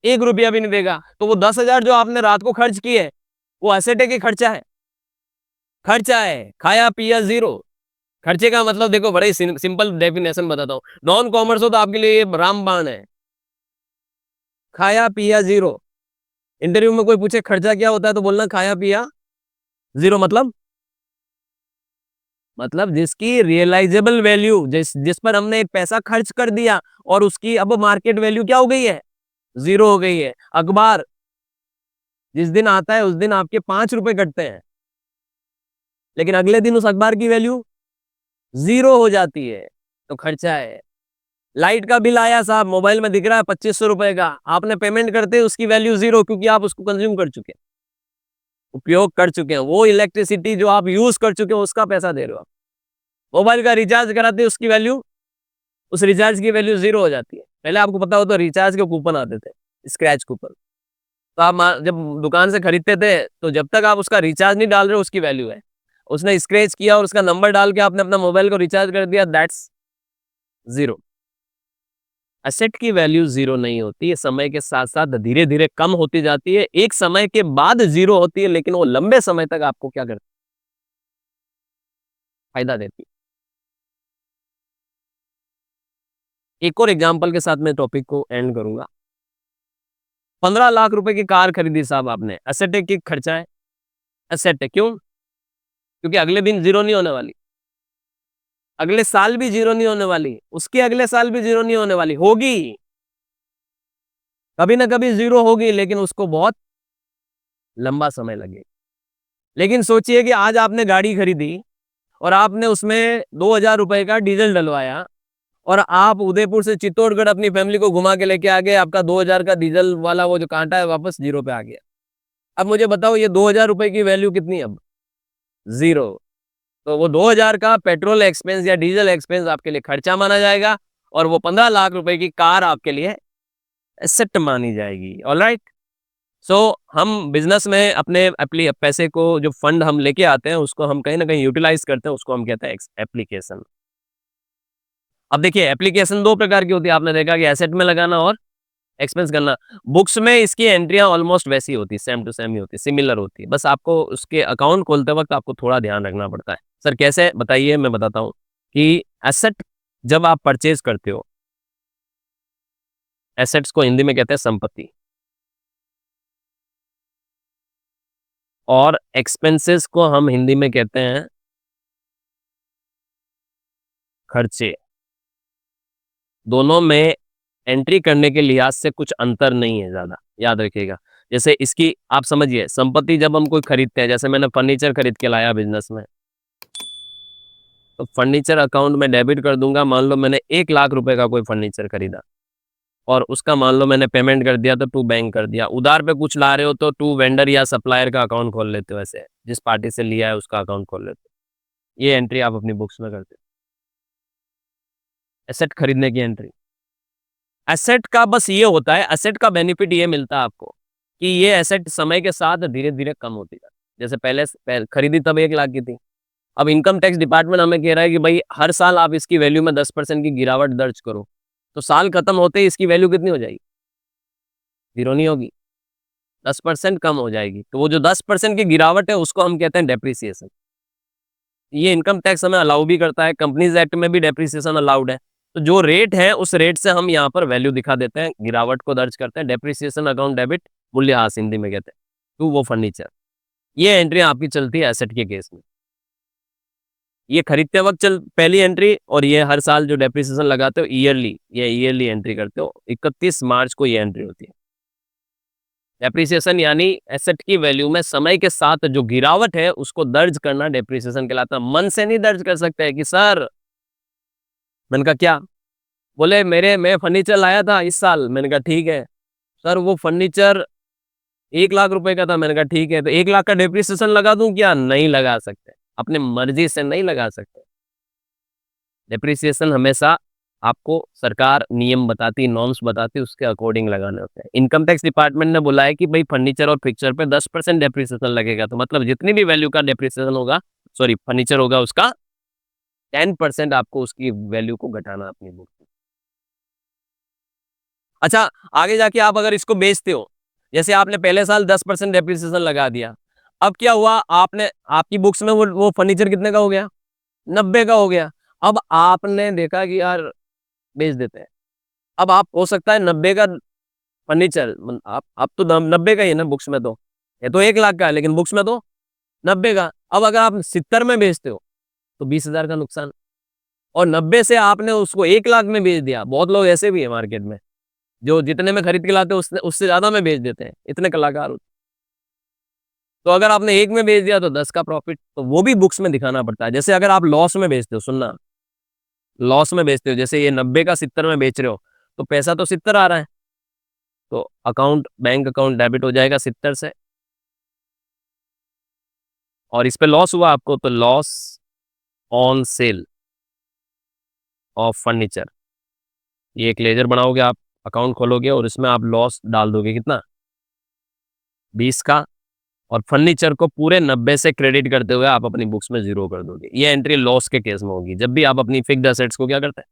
1 रुपया भी नहीं देगा। तो वो 10,000 जो आपने रात को खर्च किए, वो एसेट है कि खर्चा है? खर्चा है। खाया पिया जीरो। खर्चे का मतलब देखो, बड़े सिंपल डेफिनेशन बताता हूँ। नॉन कॉमर्स हो तो आपके लिए रामबाण है। खाया पिया जीरो। इंटरव्यू में कोई पूछे खर्चा क्या होता है तो बोलना खाया पिया जीरो। मतलब जिसकी रियलाइजेबल वैल्यू, जिस पर हमने एक पैसा खर्च कर दिया और उसकी अब मार्केट वैल्यू क्या हो गई है? 0 हो गई है। अखबार जिस दिन आता है उस दिन आपके 5 रुपए कटते हैं, लेकिन अगले दिन उस अखबार की वैल्यू 0 हो जाती है। तो खर्चा है। लाइट का बिल आया साहब, मोबाइल में दिख रहा है 2500 रुपए का, आपने पेमेंट करते उसकी वैल्यू 0, क्योंकि आप उसको कंज्यूम कर चुके हैं, उपयोग कर चुके हैं। वो इलेक्ट्रिसिटी जो आप यूज कर चुके हैं उसका पैसा दे रहे हो आप। मोबाइल का रिचार्ज कराते उसकी वैल्यू, उस रिचार्ज की वैल्यू 0 हो जाती है। पहले आपको पता हो तो रिचार्ज के कूपन आते थे, स्क्रैच कूपन। तो आप जब दुकान से खरीदते थे तो जब तक आप उसका रिचार्ज नहीं डाल रहे हो उसकी वैल्यू है। उसने स्क्रैच किया और उसका नंबर डाल के आपने अपना मोबाइल को रिचार्ज कर दिया, दैट्स 0। एसेट की वैल्यू 0 नहीं होती है, समय के साथ साथ धीरे धीरे कम होती जाती है, एक समय के बाद 0 होती है, लेकिन वो लंबे समय तक आपको क्या करती है? फायदा देती है। एक और एग्जांपल के साथ मैं टॉपिक को एंड करूंगा। 15 लाख रुपए की कार खरीदी साहब आपने, एसेट है कि खर्चा है? एसेट है। क्यों? क्योंकि अगले दिन 0 नहीं होने वाली, अगले साल भी 0 नहीं होने वाली, उसके अगले साल भी 0 नहीं होने वाली, होगी कभी ना कभी 0 होगी, लेकिन उसको बहुत लंबा समय लगेगा। लेकिन सोचिए कि आज आपने गाड़ी खरीदी और आपने उसमें 2,000 रुपए का डीजल डलवाया और आप उदयपुर से चित्तौड़गढ़ अपनी फैमिली को घुमा के लेके आ गए, आपका 2,000 का डीजल वाला वो जो कांटा है वापस 0 पे आ गया। अब मुझे बताओ ये 2,000 रुपए की वैल्यू कितनी है अब? 0। तो वो 2,000 का पेट्रोल एक्सपेंस या डीजल एक्सपेंस आपके लिए खर्चा माना जाएगा और वो 15 लाख रुपए की कार आपके लिए एसेट मानी जाएगी। ऑलराइट। सो हम बिजनेस में अपने पैसे को, जो फंड हम लेके आते हैं उसको हम कहीं ना कहीं यूटिलाइज करते हैं, उसको हम कहते हैं एप्लीकेशन। अब देखिए एप्लीकेशन दो प्रकार की होती है, आपने देखा कि एसेट में लगाना और एक्सपेंस करना। बुक्स में इसकी एंट्रियां ऑलमोस्ट वैसी होती है, सेम टू सेम ही होती है, सिमिलर होती है, बस आपको उसके अकाउंट खोलते वक्त आपको थोड़ा ध्यान रखना पड़ता है। सर कैसे बताइए, मैं बताता हूँ कि एसेट जब आप परचेज करते हो, एसेट्स को हिंदी में कहते हैं संपत्ति, और एक्सपेंसेस को हम हिंदी में कहते हैं खर्चे। दोनों में एंट्री करने के लिहाज से कुछ अंतर नहीं है ज़्यादा, याद रखिएगा। जैसे इसकी आप समझिए, संपत्ति जब हम कोई खरीदते हैं, जैसे मैंने फर्नीचर खरीद के लाया बिजनेस में, तो फर्नीचर अकाउंट में डेबिट कर दूंगा। मान लो मैंने 1 लाख रुपए का कोई फर्नीचर खरीदा और उसका मान लो मैंने पेमेंट कर दिया, तो टू बैंक कर दिया। उधार पे कुछ ला रहे हो तो टू वेंडर या सप्लायर का अकाउंट खोल लेते हो, ऐसे जिस पार्टी से लिया है उसका अकाउंट खोल लेते हो। ये एंट्री आप अपनी बुक्स में करते हो, एसेट खरीदने की एंट्री। एसेट का बस ये होता है, एसेट का बेनिफिट ये मिलता है आपको कि ये एसेट समय के साथ धीरे धीरे कम होती जाती है। जैसे पहले खरीदी तब 1 लाख की थी, अब इनकम टैक्स डिपार्टमेंट हमें कह रहा है कि भाई हर साल आप इसकी वैल्यू में 10% की गिरावट दर्ज करो, तो साल खत्म होते ही इसकी वैल्यू कितनी हो जाएगी? 0 नहीं होगी, 10% कम हो जाएगी। तो वो जो 10% की गिरावट है उसको हम कहते हैं डेप्रिसिएशन। ये इनकम टैक्स हमें अलाउ भी करता है, कंपनीज एक्ट में भी डेप्रिसिएशन अलाउड है। तो जो रेट है उस रेट से हम यहाँ पर वैल्यू दिखा देते हैं, गिरावट को दर्ज करते हैं। डेप्रिसिएशन अकाउंट डेबिट, मूल्यह्रास हिंदी में कहते हैं, टू वो फर्नीचर। ये एंट्री आपकी चलती है एसेट के केस में। ये खरीदते वक्त चल पहली एंट्री, और ये हर साल जो डेप्रिसिएशन लगाते हो ईयरली, ये ईयरली एंट्री करते हो। 31 मार्च को ये एंट्री होती है। डेप्रिसिएशन यानी एसेट की वैल्यू में समय के साथ जो गिरावट है उसको दर्ज करना डेप्रिसिएशन कहलाता है। मन से नहीं दर्ज कर सकते हैं कि सर, मैंने कहा क्या? बोले मैं फर्नीचर लाया था इस साल। मैंने कहा ठीक है। सर वो फर्नीचर 1 लाख रुपए का था। मैंने कहा ठीक है, तो 1 लाख का डेप्रिसिएशन लगा दूं क्या? नहीं लगा सकते, अपने मर्जी से नहीं लगा सकते। डेप्रिसिएशन हमेशा आपको सरकार नियम बताती, नॉर्म्स बताती, उसके अकॉर्डिंग लगाने होते हैं। इनकम टैक्स डिपार्टमेंट ने बोला है कि भाई फर्नीचर और फिक्चर पे 10% डेप्रिसिएशन लगेगा, तो मतलब जितनी भी वैल्यू का डेप्रिसिएशन होगा, सॉरी फर्नीचर होगा, उसका 10% आपको उसकी वैल्यू को घटाना अपनी बुक से। अच्छा, आगे जाके आप अगर इसको बेचते हो, जैसे आपने पहले साल 10% डेप्रिसिएशन लगा दिया, अब क्या हुआ, आपने आपकी बुक्स में वो फर्नीचर कितने का हो गया? 90 का हो गया। अब आपने देखा कि यार बेच देते हैं। अब आप हो सकता है 90 का फर्नीचर, आप तो 90 का ही है ना बुक्स में, तो ये तो 1 लाख का है, लेकिन बुक्स में तो 90 का। अब अगर आप 70 में बेचते हो तो 20,000 का नुकसान, और 90 से आपने उसको 1 लाख में बेच दिया। बहुत लोग ऐसे भी है मार्केट में, जो जितने में खरीद के लाते हैं उससे ज्यादा में बेच देते हैं, इतने कलाकार होते हैं। तो अगर आपने 1 में बेच दिया तो 10 का प्रॉफिट, तो वो भी बुक्स में दिखाना पड़ता है। जैसे अगर आप लॉस में बेचते हो, सुनना, लॉस में बेचते हो, जैसे ये 90 का 70 में बेच रहे हो, तो पैसा तो 70 आ रहा है, तो अकाउंट बैंक अकाउंट डेबिट हो जाएगा 70 से, और इस पे लॉस हुआ आपको, तो loss on sale of furniture. ये एक लेजर बनाओगे आप, अकाउंट खोलोगे और इसमें आप लॉस डाल दोगे, कितना? 20 का, और फर्नीचर को पूरे 90 से क्रेडिट करते हुए आप अपनी बुक्स में 0 कर दोगे। ये एंट्री लॉस के केस में होगी, जब भी आप अपनी फिक्स्ड एसेट्स को क्या करते हैं,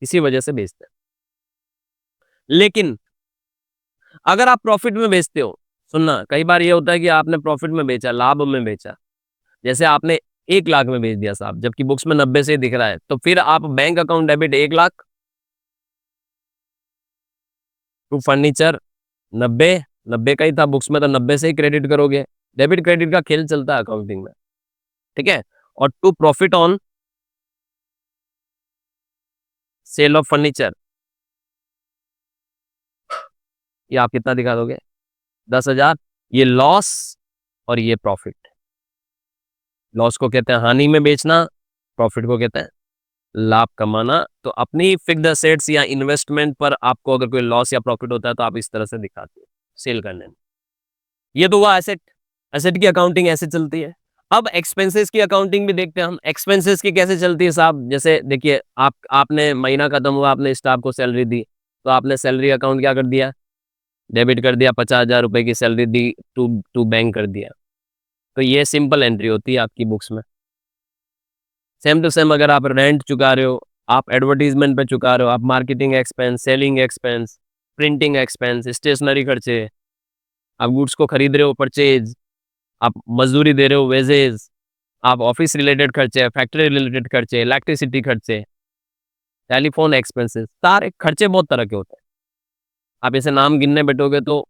इसी वजह से बेचते हैं। लेकिन अगर आप प्रॉफिट में बेचते हो, सुनना, कई बार ये होता है कि आपने प्रॉफिट में बेचा, लाभ में बेचा, जैसे आपने 1 लाख में बेच दिया साहब, जबकि बुक्स में 90 से दिख रहा है, तो फिर आप bank account debit 1 lakh to furniture 90, 90 का ही था बुक्स में, तो 90 से ही क्रेडिट करोगे। डेबिट क्रेडिट का खेल चलता है अकाउंटिंग में, ठीक है। और to profit on sale of furniture, ये आप कितना दिखा दोगे? 10,000। ये लॉस और ये प्रॉफिट। लॉस को कहते हैं हानि में बेचना, प्रॉफिट को कहते हैं लाभ कमाना। तो अपनी फिक्स्ड एसेट्स या इन्वेस्टमेंट पर आपको अगर कोई लॉस या प्रॉफिट होता है तो आप इस तरह से दिखाते हो सेल करने में। ये तो हुआ एसेट, एसेट की अकाउंटिंग ऐसे चलती है। अब एक्सपेंसेस की अकाउंटिंग भी देखते हैं हम। एक्सपेंसेस की कैसे चलती है साहब? जैसे देखिए, आपने महीना खत्म हुआ, आपने स्टाफ को सैलरी दी, तो आपने सैलरी अकाउंट क्या कर दिया? डेबिट कर दिया। 50,000 रुपए की सैलरी दी, टू टू बैंक कर दिया। तो ये सिंपल एंट्री होती है आपकी बुक्स में। सेम टू सेम अगर आप रेंट चुका रहे हो, आप एडवर्टीजमेंट पे चुका रहे हो, आप marketing expense, selling expense, printing expense, stationery खर्चे, आप गुड्स को खरीद रहे हो, परचेज, आप मजदूरी दे रहे हो, वेजेज, आप ऑफिस रिलेटेड खर्चे, फैक्ट्री रिलेटेड खर्चे, इलेक्ट्रिसिटी खर्चे, टेलीफोन एक्सपेंसेस, सारे खर्चे बहुत तरह के होते हैं। आप ऐसे नाम गिनने बैठोगे तो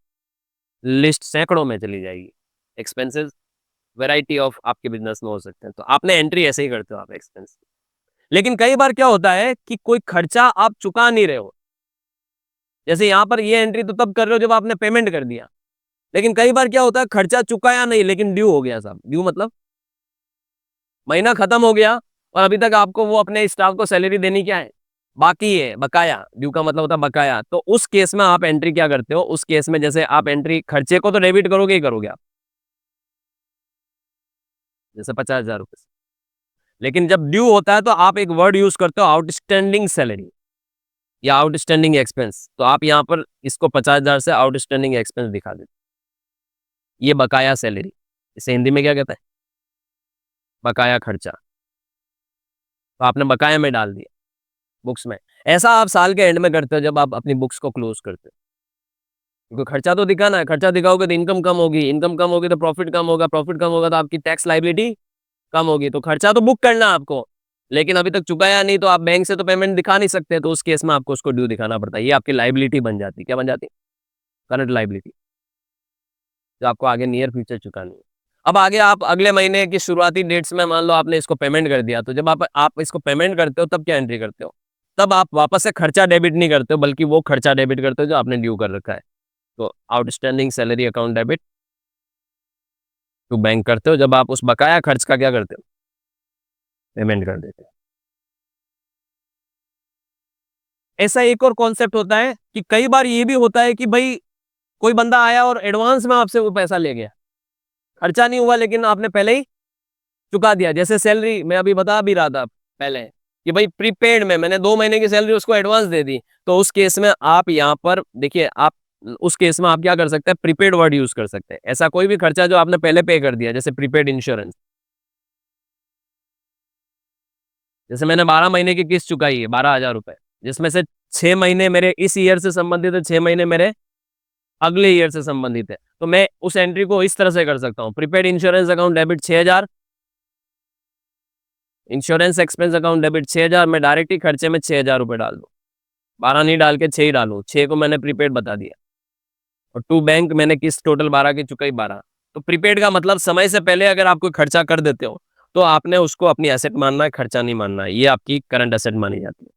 लिस्ट सैकड़ों में चली जाएगी। एक्सपेंसेस वैरायटी ऑफ आपके बिजनेस में हो सकते हैं, तो आपने एंट्री ऐसे ही करते हो आप एक्सपेंस। लेकिन कई बार क्या होता है कि कोई खर्चा आप चुका नहीं रहे हो। जैसे यहाँ पर ये एंट्री तो तब कर रहे हो जब आपने पेमेंट कर दिया। लेकिन कई बार क्या होता है खर्चा चुकाया नहीं लेकिन ड्यू हो गया साहब। ड्यू मतलब महीना खत्म हो गया और अभी तक आपको वो अपने स्टाफ को सैलरी देनी क्या है, बाकी है, बकाया। ड्यू का मतलब होता है बकाया। तो उस केस में आप एंट्री क्या करते हो, उस केस में जैसे आप एंट्री खर्चे को तो डेबिट करोगे ही करोगे आप, जैसे 50,000 रुपए। लेकिन जब ड्यू होता है तो आप एक वर्ड यूज करते हो आउटस्टैंडिंग सैलरी या आउटस्टैंडिंग एक्सपेंस। तो आप यहाँ पर इसको 50,000 से आउटस्टैंडिंग एक्सपेंस दिखा देते, ये बकाया सैलरी। इसे हिंदी में क्या कहते हैं, बकाया खर्चा। तो आपने बकाया में डाल दिया बुक्स में। ऐसा आप साल के एंड में करते हो जब आप अपनी बुक्स को क्लोज करते हो, क्योंकि खर्चा तो दिखाना है। खर्चा दिखाओगे तो इनकम कम होगी, इनकम कम होगी तो प्रॉफिट कम होगा, प्रॉफिट कम होगा तो आपकी टैक्स लाइबिलिटी कम होगी। तो खर्चा तो बुक करना है आपको, लेकिन अभी तक चुकाया नहीं तो आप बैंक से तो पेमेंट दिखा नहीं सकते, तो उस केस में आपको उसको ड्यू दिखाना पड़ता है। ये आपकी लाइबिलिटी बन जाती है। क्या बन जाती है, करंट लाइबिलिटी, जो आपको आगे नियर फ्यूचर चुकानी है। अब आगे आप अगले महीने की शुरुआती डेट्स में मान लो आपने इसको पेमेंट कर दिया, तो जब आप इसको पेमेंट करते हो तब क्या एंट्री करते हो, तब आप वापस से खर्चा डेबिट नहीं करते हो, बल्कि वो खर्चा डेबिट करते हो जो आपने ड्यू कर रखा है। तो outstanding salary account debit to bank करते हो जब आप उस बकाया खर्च का क्या करते हो, पेमेंट कर देते हो। ऐसा एक और कॉन्सेप्ट होता है कि कई बार ये भी होता है कि भाई कोई बंदा आया और एडवांस में आपसे वो पैसा ले गया, खर्चा नहीं हुआ लेकिन आपने पहले ही चुका दिया। जैसे सैलरी मैं अभी बता भी रहा था पहले कि भाई प्रीपेड में मैंने 2 महीने की सैलरी उसको एडवांस दे दी, तो उस केस में आप यहाँ पर देखिए, आप उस केस में आप क्या कर सकते हैं, प्रीपेड वर्ड यूज कर सकते हैं। ऐसा कोई भी खर्चा जो आपने पहले पे कर दिया, जैसे प्रीपेड इंश्योरेंस। जैसे मैंने 12 महीने की किस्त चुकाई है 12,000 रुपए, जिसमें से 6 महीने मेरे इस ईयर से संबंधित है, 6 महीने मेरे अगले ईयर से संबंधित है, तो मैं उस एंट्री को इस तरह से कर सकता हूँ, prepaid insurance account debit 6,000, insurance expense account debit 6,000। मैं डायरेक्ट ही खर्चे में 6,000 रुपए डाल दूँ, 12 नहीं डाल के 6 ही डालूँ, 6 को मैंने प्रीपेड बता दिया, और टू बैंक मैंने किस्त टोटल 12 की चुकाई 12। तो प्रीपेड का मतलब समय से पहले अगर आप कोई खर्चा कर देते हो तो आपने उसको अपनी एसेट मानना है, खर्चा नहीं मानना है। ये आपकी करंट एसेट मानी जाती है,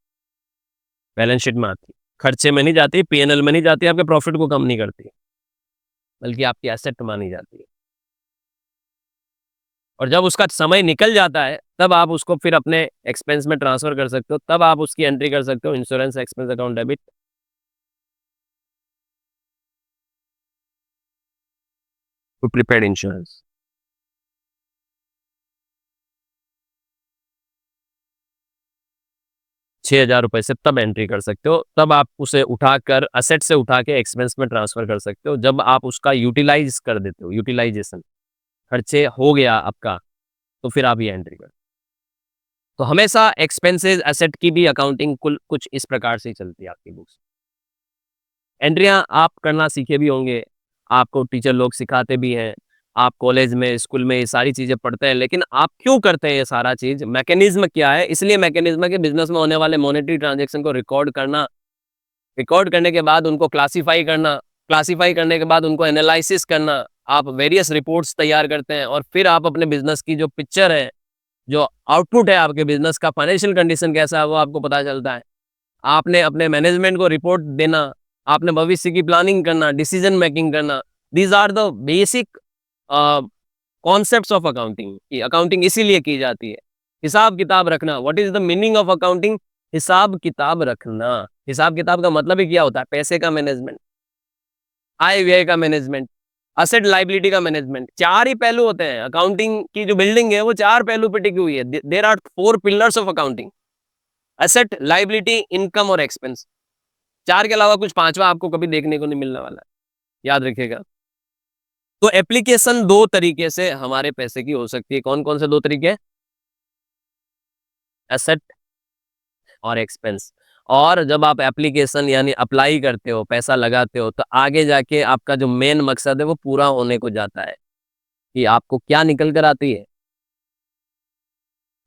बैलेंस शीट में आती है, खर्चे में नहीं जाती, पीएनएल में नहीं जाती, आपके प्रॉफिट को कम नहीं करती, बल्कि आपकी एसेट मानी जाती है। और जब उसका समय निकल जाता है तब आप उसको फिर अपने एक्सपेंस में ट्रांसफर कर सकते हो, तब आप उसकी एंट्री कर सकते हो insurance expense account debit to prepaid insurance. 6,000 रुपए से तब एंट्री कर सकते हो, तब आप उसे उठाकर असेट से उठा के एक्सपेंस में ट्रांसफर कर सकते हो, जब आप उसका यूटिलाइज कर देते हो, यूटिलाइजेशन खर्चे हो गया आपका, तो फिर आप ये एंट्री कर। तो हमेशा एक्सपेंसेस एसेट की भी अकाउंटिंग कुल कुछ इस प्रकार से ही चलती है आपकी बुक्स। एंट्रियां आप करना सीखे भी होंगे, आपको टीचर लोग सिखाते भी हैं, आप कॉलेज में स्कूल में ये सारी चीज़ें पढ़ते हैं, लेकिन आप क्यों करते हैं ये सारा चीज़, मैकेनिज्म क्या है? इसलिए मैकेनिज्म है कि बिजनेस में होने वाले मॉनेटरी ट्रांजैक्शन को रिकॉर्ड करना, रिकॉर्ड करने के बाद उनको क्लासीफाई करना, क्लासीफाई करने के बाद उनको एनालिसिस करना, आप वेरियस रिपोर्ट्स तैयार करते हैं और फिर आप अपने बिजनेस की जो पिक्चर है, जो आउटपुट है आपके बिजनेस का, फाइनेंशियल कंडीशन कैसा है वो आपको पता चलता है। आपने अपने मैनेजमेंट को रिपोर्ट देना, आपने भविष्य की प्लानिंग करना, डिसीजन मेकिंग करना। These are the basic concepts of accounting. कि अकाउंटिंग इसीलिए की जाती है, हिसाब किताब रखना। What is the meaning of accounting? हिसाब किताब रखना। हिसाब किताब का मतलब ही क्या होता है? पैसे का मैनेजमेंट, आय व्यय का मैनेजमेंट, असेट लाइबिलिटी का मैनेजमेंट। चार ही पहलू होते हैं अकाउंटिंग की। जो बिल्डिंग है वो चार पहलू पे टिकी हुई है। There are 4 pillars of accounting: asset, liability, income और एक्सपेंस। चार के अलावा कुछ पांचवा आपको कभी देखने को नहीं मिलने वाला है, याद रखिएगा। तो एप्लीकेशन दो तरीके से हमारे पैसे की हो सकती है। कौन कौन से दो तरीके? एसेट और एक्सपेंस। और जब आप एप्लीकेशन यानी अप्लाई करते हो, पैसा लगाते हो, तो आगे जाके आपका जो मेन मकसद है वो पूरा होने को जाता है। कि आपको क्या निकल कर आती है,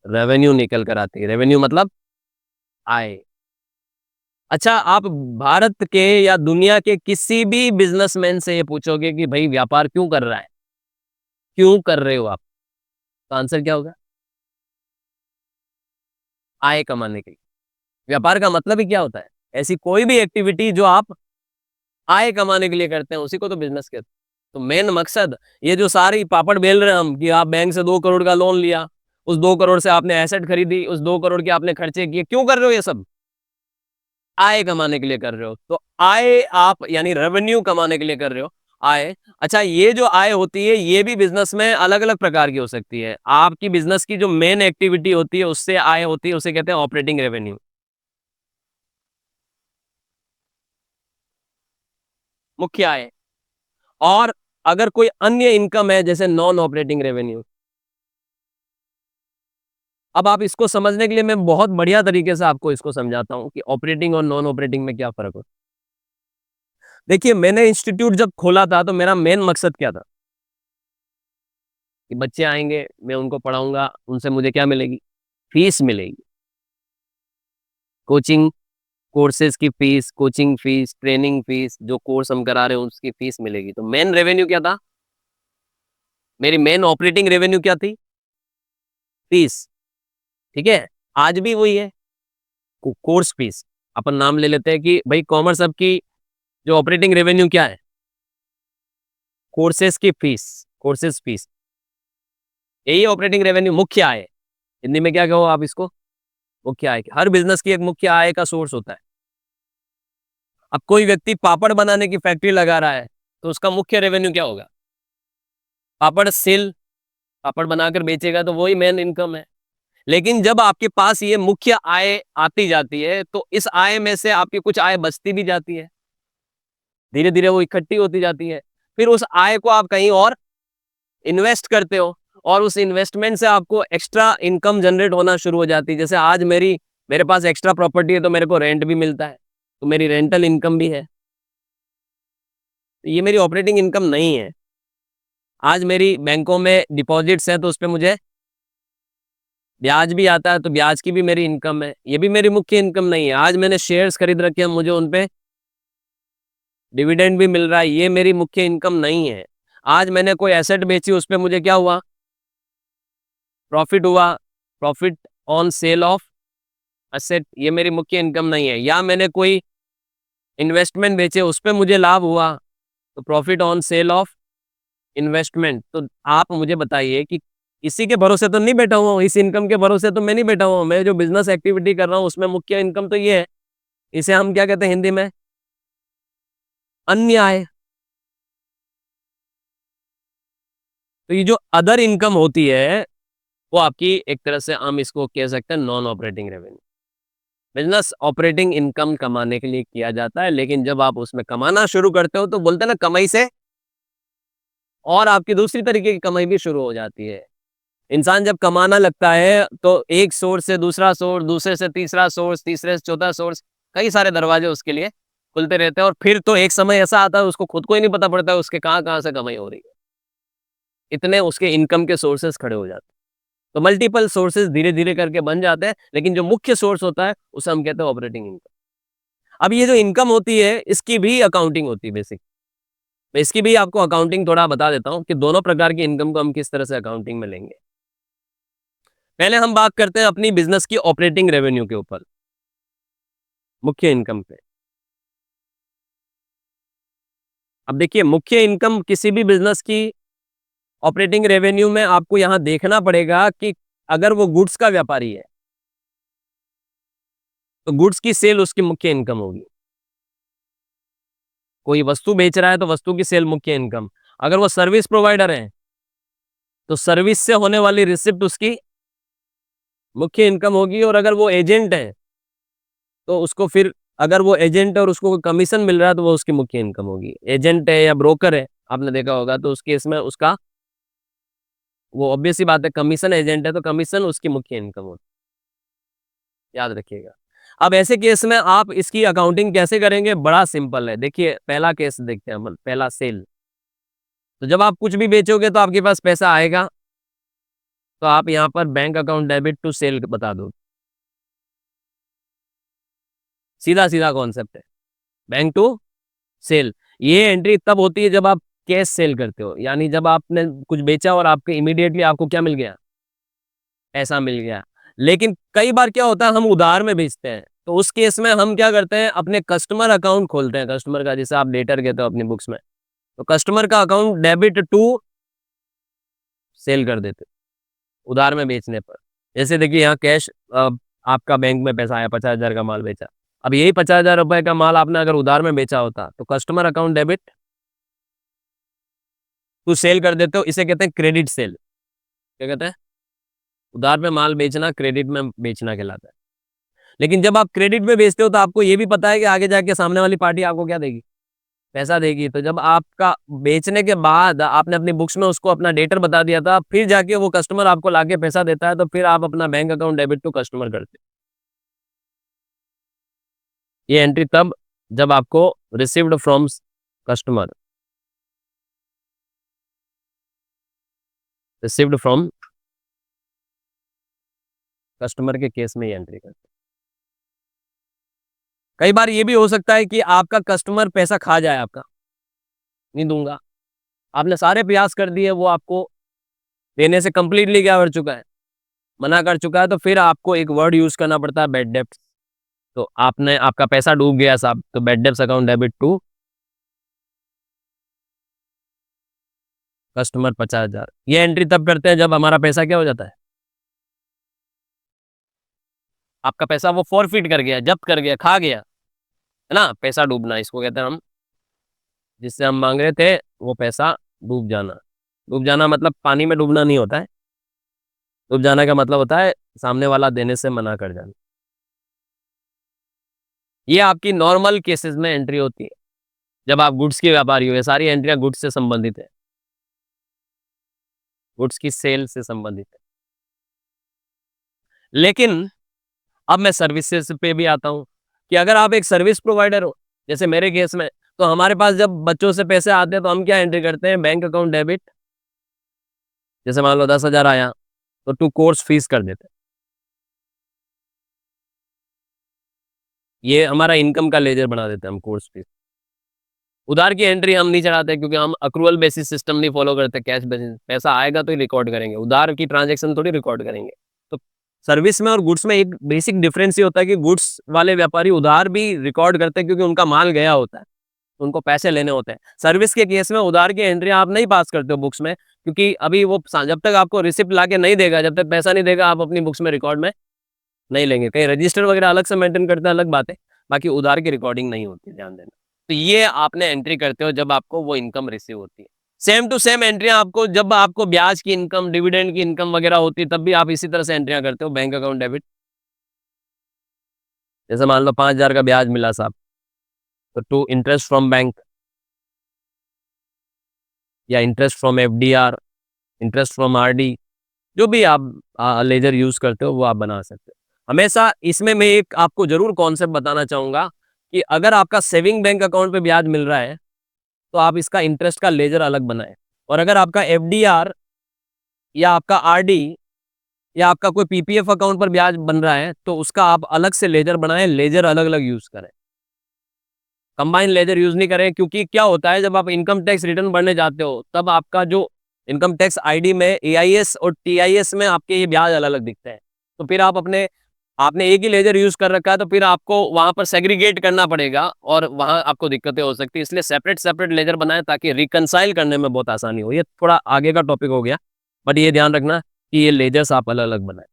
रेवेन्यू निकल कर आती है। रेवेन्यू मतलब आय। अच्छा, आप भारत के या दुनिया के किसी भी बिजनेसमैन से ये पूछोगे कि भाई व्यापार क्यों कर रहा है, क्यों कर रहे हो आप, तो आंसर क्या होगा? आय कमाने के लिए। व्यापार का मतलब ही क्या होता है? ऐसी कोई भी एक्टिविटी जो आप आय कमाने के लिए करते हैं, उसी को तो बिजनेस कहते हैं। तो मेन मकसद, ये जो सारी पापड़ बेल रहे हैं हम कि आप बैंक से 2 करोड़ का लोन लिया, उस 2 करोड़ से आपने एसेट खरीदी, उस 2 करोड़ के आपने खर्चे किए, क्यों कर रहे हो ये सब? आय कमाने के लिए कर रहे हो। तो आय आप यानी रेवेन्यू कमाने के लिए कर रहे हो, आय। अच्छा, ये जो आय होती है ये भी बिजनेस में अलग-अलग प्रकार की हो सकती है। आपकी बिजनेस की जो मेन एक्टिविटी होती है उससे आय होती है, उसे कहते हैं ऑपरेटिंग रेवेन्यू, मुख्य आय। और अगर कोई अन्य इनकम है जैसे नॉन ऑपरेटिंग रेवेन्यू। अब आप इसको समझने के लिए मैं बहुत बढ़िया तरीके से आपको इसको समझाता हूँ कि ऑपरेटिंग और नॉन ऑपरेटिंग में क्या फ़र्क होता है। देखिए, मैंने इंस्टीट्यूट जब खोला था तो मेरा मेन मकसद क्या था? कि बच्चे आएँगे, मैं उनको पढ़ाऊँगा, उनसे मुझे क्या मिलेगी? फीस मिलेगी। कोचिंग कोर्सेज़ की fees, coaching fees, training fees, जो कोर्स हम करा रहे हैं उसकी फीस मिलेगी। तो मेन रेवेन्यू क्या था? मेरी मेन ऑपरेटिंग रेवेन्यू क्या थी? फीस, ठीक है? आज भी वही है, कोर्स फीस। अपन नाम ले लेते हैं कि भाई कॉमर्स हब की जो ऑपरेटिंग रेवेन्यू क्या है? कोर्सेज़ की फीस, कोर्सेज़ फीस। यही ऑपरेटिंग रेवेन्यू, मुख्य आय। हिंदी में क्या कहो आप इसको? मुख्य आय। हर बिज़नेस की एक मुख्य आय का सोर्स होता है। अब कोई व्यक्ति पापड़ बनाने की फैक्ट्री लगा रहा है, तो उसका मुख्य रेवेन्यू क्या होगा? पापड़ सेल, पापड़ बनाकर बेचेगा तो वही मेन इनकम है। लेकिन जब आपके पास ये मुख्य आय आती जाती है, तो इस आय में से आपकी कुछ आय बचती भी जाती है। धीरे-धीरे वो इकट्ठी होती जाती है। फिर उस आय को आप कहीं और इन्वेस्ट करते हो और उस इन्वेस्टमेंट से आपको एक्स्ट्रा इनकम जनरेट होना शुरू हो जाती है। जैसे आज मेरे पास एक्स्ट्रा प्रॉपर्टी है तो मेरे को रेंट भी मिलता है, तो मेरी रेंटल इनकम भी है। तो ये मेरी ऑपरेटिंग इनकम नहीं है। आज मेरी बैंकों में डिपॉजिट्स हैं तो उसपे मुझे ब्याज भी आता है, तो ब्याज की भी मेरी इनकम है। ये भी मेरी मुख्य इनकम नहीं है। आज मैंने शेयर्स खरीद रखे हैं, मुझे उन पे डिविडेंड भी मिल रहा है, ये मेरी मुख्य इनकम नहीं है। आज मैंने कोई एसेट बेची, उसपे मुझे क्या हुआ? प्रॉफिट हुआ, profit on sale of asset, ये मेरी मुख्य इनकम नहीं है। या मैंने कोई इन्वेस्टमेंट बेचे, उसपे मुझे लाभ हुआ, तो profit on sale of investment. तो आप मुझे बताइए कि इसी के भरोसे तो नहीं बैठा हुआ हूँ, इस इनकम के भरोसे तो मैं नहीं बैठा हुआ हूँ। मैं जो बिज़नेस एक्टिविटी कर रहा हूँ, उसमें मुख्य इनकम तो ये है। इसे हम क्या कहते हैं हिंदी में? अन्य आय। तो ये जो अदर इनकम होती है, वो आपकी एक तरह से हम इसको कह सकते हैं non operating revenue. Business operating income कमाने के लिए किया जाता है, लेकिन जब आप उसमें कमाना शुरू करते हो, तो बोलते हैं ना कमाई से और आपकी दूसरी तरीके की कमाई भी शुरू हो जाती है। इंसान जब कमाना लगता है, तो एक सोर्स से दूसरा सोर्स, दूसरे से तीसरा सोर्स, तीसरे से चौथा सोर्स, कई सारे दरवाजे उसके लिए खुलते रहते हैं और फिर तो एक समय ऐसा आता है उसको खुद को ही नहीं पता पड़ता है उसके कहाँ-कहाँ से कमाई हो रही है। इतने उसके इनकम के सोर्सेज़ खड़े हो जाते हैं। तो मल्टीपल सोर्सेज़ धीरे-धीरे करके बन जाते हैं, लेकिन जो मुख्य सोर्स होता है, उसे हम कहते हैं ऑपरेटिंग इनकम। अब ये जो इनकम होती है, इसकी भी अकाउंटिंग होती है बेसिक। मैं इसकी भी आपको अकाउंटिंग थोड़ा बता देता हूँ कि दोनों प्रकार की इनकम को हम किस तरह से अकाउंटिंग में लेंगे। पहले हम बात करते हैं अपनी बिज़नेस की ऑपरेटिंग रेवेन्यू के ऊपर, मुख्य इनकम पे। अब देखिए, मुख्य इनकम किसी भी बिज़नेस की ऑपरेटिंग रेवेन्यू में आपको यहाँ देखना पड़ेगा कि अगर वो गुड्स का व्यापारी है, तो गुड्स की सेल उसकी मुख्य इनकम होगी। कोई वस्तु बेच रहा है तो वस्तु की सेल मुख्य इनकम। अगर वो सर्विस प्रोवाइडर है, तो सर्विस से होने वाली रिसिप्ट उसकी मुख्य इनकम होगी और अगर वो एजेंट है, तो उसको फिर अगर वो एजेंट है और उसको कोई कमीशन मिल रहा है, तो वो उसकी मुख्य इनकम होगी। एजेंट है या ब्रोकर है, आपने देखा होगा, तो उस केस में उसका वो ऑब्वियस सी बात है, कमीशन एजेंट है तो कमीशन उसकी मुख्य इनकम होती है, याद रखिएगा। अब ऐसे केस में आप इसकी अकाउंटिंग कैसे करेंगे? बड़ा सिंपल है। देखिए, पहला केस देखते हैं हम, पहला सेल। तो जब आप कुछ भी बेचोगे तो आपके पास पैसा आएगा, तो आप यहाँ पर bank account debit to sale बता दो, सीधा सीधा कॉन्सेप्ट है, बैंक टू सेल। ये एंट्री तब होती है जब आप कैश सेल करते हो, यानी जब आपने कुछ बेचा और आपके इमीडिएटली आपको क्या मिल गया, पैसा मिल गया। लेकिन कई बार क्या होता है, हम उधार में बेचते हैं, तो उस केस में हम क्या करते हैं, अपने कस्टमर अकाउंट खोलते हैं, कस्टमर का, जैसे आप डेटर कहते हो अपनी बुक्स में, तो कस्टमर का अकाउंट डेबिट टू सेल कर देते उधार में बेचने पर। जैसे देखिए यहाँ कैश, आपका बैंक में पैसा आया, 50,000 का माल बेचा, अब यही 50,000 रुपए का माल आपने अगर उधार में बेचा होता तो customer account debit to sale कर देते हो, इसे कहते हैं क्रेडिट सेल। क्या कहते हैं, उधार में माल बेचना क्रेडिट में बेचना कहलाता है। लेकिन जब आप क्रेडिट में बेचते हो तो आपको ये भी पता है कि आगे जाके सामने वाली पार्टी आपको क्या देगी, पैसा देगी। तो जब आपका बेचने के बाद आपने अपनी बुक्स में उसको अपना डेटर बता दिया था, फिर जाके वो कस्टमर आपको लाके पैसा देता है, तो फिर आप अपना bank account debit to customer करते हो। ये एंट्री तब जब आपको received from customer, received from customer के केस में ये एंट्री करते हैं। कई बार ये भी हो सकता है कि आपका कस्टमर पैसा खा जाए, आपका नहीं दूंगा, आपने सारे प्रयास कर दिए, वो आपको देने से कंप्लीटली क्या कर चुका है, मना कर चुका है, तो फिर आपको एक वर्ड यूज करना पड़ता है, बैड डेब्ट। तो आपने, आपका पैसा डूब गया साहब, तो bad debts account debit to customer 50,000। ये एंट्री तब करते हैं जब हमारा पैसा क्या हो जाता है, आपका पैसा वो फॉरफिट कर गया, जब्त कर गया, खा गया, है ना, पैसा डूबना इसको कहते हैं हम, जिससे हम मांग रहे थे वो पैसा डूब जाना। डूब जाना मतलब पानी में डूबना नहीं होता है, डूब जाना का मतलब होता है सामने वाला देने से मना कर जाना। ये आपकी नॉर्मल केसेस में एंट्री होती है, जब आप गुड्स के व्यापारी हो। ये सारी एंट्रियां गुड्स से संबंधित है, गुड्स की सेल से संबंधित है। लेकिन अब मैं सर्विसेज पे भी आता हूँ, कि अगर आप एक सर्विस प्रोवाइडर हो, जैसे मेरे केस में, तो हमारे पास जब बच्चों से पैसे आते हैं तो हम क्या एंट्री करते हैं, बैंक अकाउंट डेबिट, जैसे मान लो 10,000 आया तो टू कोर्स फीस कर देते हैं। ये हमारा इनकम का लेजर बना देते हैं हम, कोर्स फीस। उधार की एंट्री हम नहीं चढ़ाते, क्योंकि हम अक्रूवल बेसिस सिस्टम नहीं फॉलो करते, कैश बेसिस, पैसा आएगा तो ही रिकॉर्ड करेंगे, उधार की ट्रांजेक्शन थोड़ी रिकॉर्ड करेंगे। तो सर्विस में और गुड्स में एक बेसिक डिफरेंस ये होता है कि गुड्स वाले व्यापारी उधार भी रिकॉर्ड करते हैं, क्योंकि उनका माल गया होता है, उनको पैसे लेने होते हैं। सर्विस के केस में उधार की एंट्री आप नहीं पास करते हो बुक्स में, क्योंकि अभी वो जब तक आपको रिसिप्ट ला के नहीं देगा, जब तक पैसा नहीं देगा, आप अपनी बुक्स में रिकॉर्ड में नहीं लेंगे। कहीं रजिस्टर वगैरह अलग से मेंटेन करते हैं, अलग बात है, बाकी उधार की रिकॉर्डिंग नहीं होती, ध्यान देना। तो ये आपने एंट्री करते हो जब आपको वो इनकम रिसीव होती है। सेम टू सेम एंट्रियां आपको, जब आपको ब्याज की इनकम, डिविडेंड की इनकम वगैरह होती है, तब भी आप इसी तरह से एंट्रियां करते हो, बैंक अकाउंट डेबिट। जैसे मान लो 5,000 का ब्याज मिला साहब, तो टू इंटरेस्ट फ्रॉम बैंक, या interest from FDR, interest from RD, जो भी आप लेजर यूज करते हो वो आप बना सकते हो। हमेशा इसमें मैं एक आपको जरूर कॉन्सेप्ट बताना चाहूंगा, कि अगर आपका सेविंग बैंक अकाउंट पे ब्याज मिल रहा है तो आप इसका इंटरेस्ट का लेजर अलग बनाएं, और अगर आपका एफडीआर या आपका आरडी या आपका कोई पीपीएफ अकाउंट पर ब्याज बन रहा है, तो उसका आप अलग से लेजर बनाएं, लेजर अलग अलग यूज करें, कंबाइन लेजर यूज नहीं करें। क्योंकि क्या होता है, जब आप इनकम टैक्स रिटर्न भरने जाते हो, तब आपका जो इनकम टैक्स आईडी में एआईएस और टीआईएस में आपके ये ब्याज अलग अलग दिखते हैं, तो फिर आप अपने, आपने एक ही लेजर यूज कर रखा है, तो फिर आपको वहां पर सेग्रीगेट करना पड़ेगा, और वहां आपको दिक्कतें हो सकती है। इसलिए सेपरेट सेपरेट लेजर बनाएं, ताकि रिकनसाइल करने में बहुत आसानी हो। ये थोड़ा आगे का टॉपिक हो गया, बट ये ध्यान रखना कि ये लेजर्स आप अलग अलग बनाएं,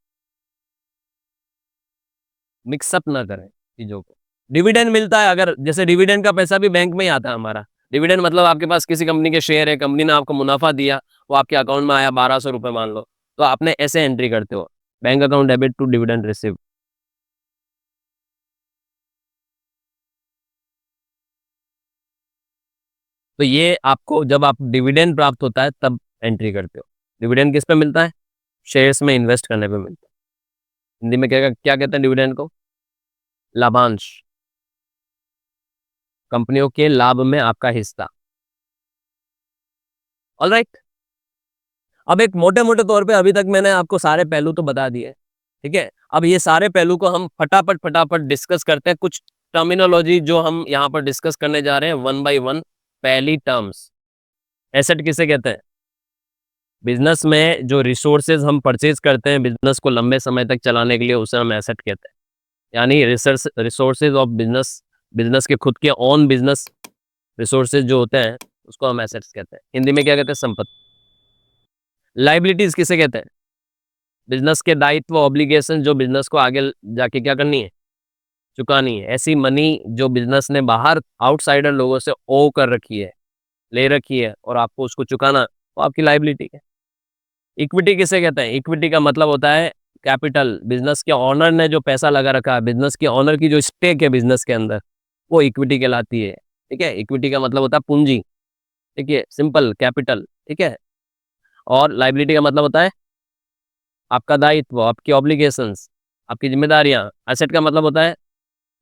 मिक्सअप ना करें चीजों को। डिविडेंड मिलता है, अगर जैसे डिविडेंड का पैसा भी बैंक में ही आता है हमारा। डिविडेंड मतलब आपके पास किसी कंपनी के शेयर है, कंपनी ने आपको मुनाफा दिया, वो आपके अकाउंट में आया 1,200 रुपए मान लो, तो आपने ऐसे एंट्री करते हो, bank account debit to dividend receive. तो ये आपको, जब आप डिविडेंड प्राप्त होता है तब एंट्री करते हो। डिविडेंड किस पे मिलता है, शेयर्स में इन्वेस्ट करने पे मिलता है। हिंदी में क्या क्या कहते हैं डिविडेंड को, लाभांश, कंपनियों के लाभ में आपका हिस्सा। ऑलराइट, अब एक मोटे मोटे तौर पे अभी तक मैंने आपको सारे पहलू तो बता दिए, ठीक है। अब ये सारे पहलू को हम फटाफट डिस्कस करते हैं। कुछ टर्मिनोलॉजी जो हम यहाँ पर डिस्कस करने जा रहे हैं वन बाय वन। पहली टर्म्स, एसेट किसे कहते हैं? बिजनेस में जो रिसोर्सेज हम परचेज करते हैं बिजनेस को लंबे समय तक चलाने के लिए, उसे हम एसेट कहते हैं। यानी रिसोर्सेज ऑफ बिजनेस, बिजनेस के खुद के ऑन बिजनेस रिसोर्सेज जो होते हैं उसको हम एसेट्स कहते हैं। हिंदी में क्या कहते हैं? संपत्ति। लाइबिलिटीज किसे कहते हैं? बिजनेस के दायित्व, ऑब्लिगेशन जो बिजनेस को आगे जाके क्या करनी है? चुकानी है। ऐसी मनी जो बिजनेस ने बाहर आउटसाइडर लोगों से ओ कर रखी है, ले रखी है, और आपको उसको चुकाना, वो आपकी लाइबिलिटी है। इक्विटी किसे कहते हैं? इक्विटी का मतलब होता है कैपिटल। बिजनेस के ऑनर ने जो पैसा लगा रखा है, बिजनेस के ऑनर की जो स्टेक है बिजनेस के अंदर, वो इक्विटी कहलाती है, ठीक है। इक्विटी का मतलब होता है पूंजी, ठीक है, सिंपल कैपिटल, ठीक है। और लाइबिलिटी का मतलब होता है आपका दायित्व, आपकी ऑब्लिगेशंस, आपकी जिम्मेदारियां। एसेट का मतलब होता है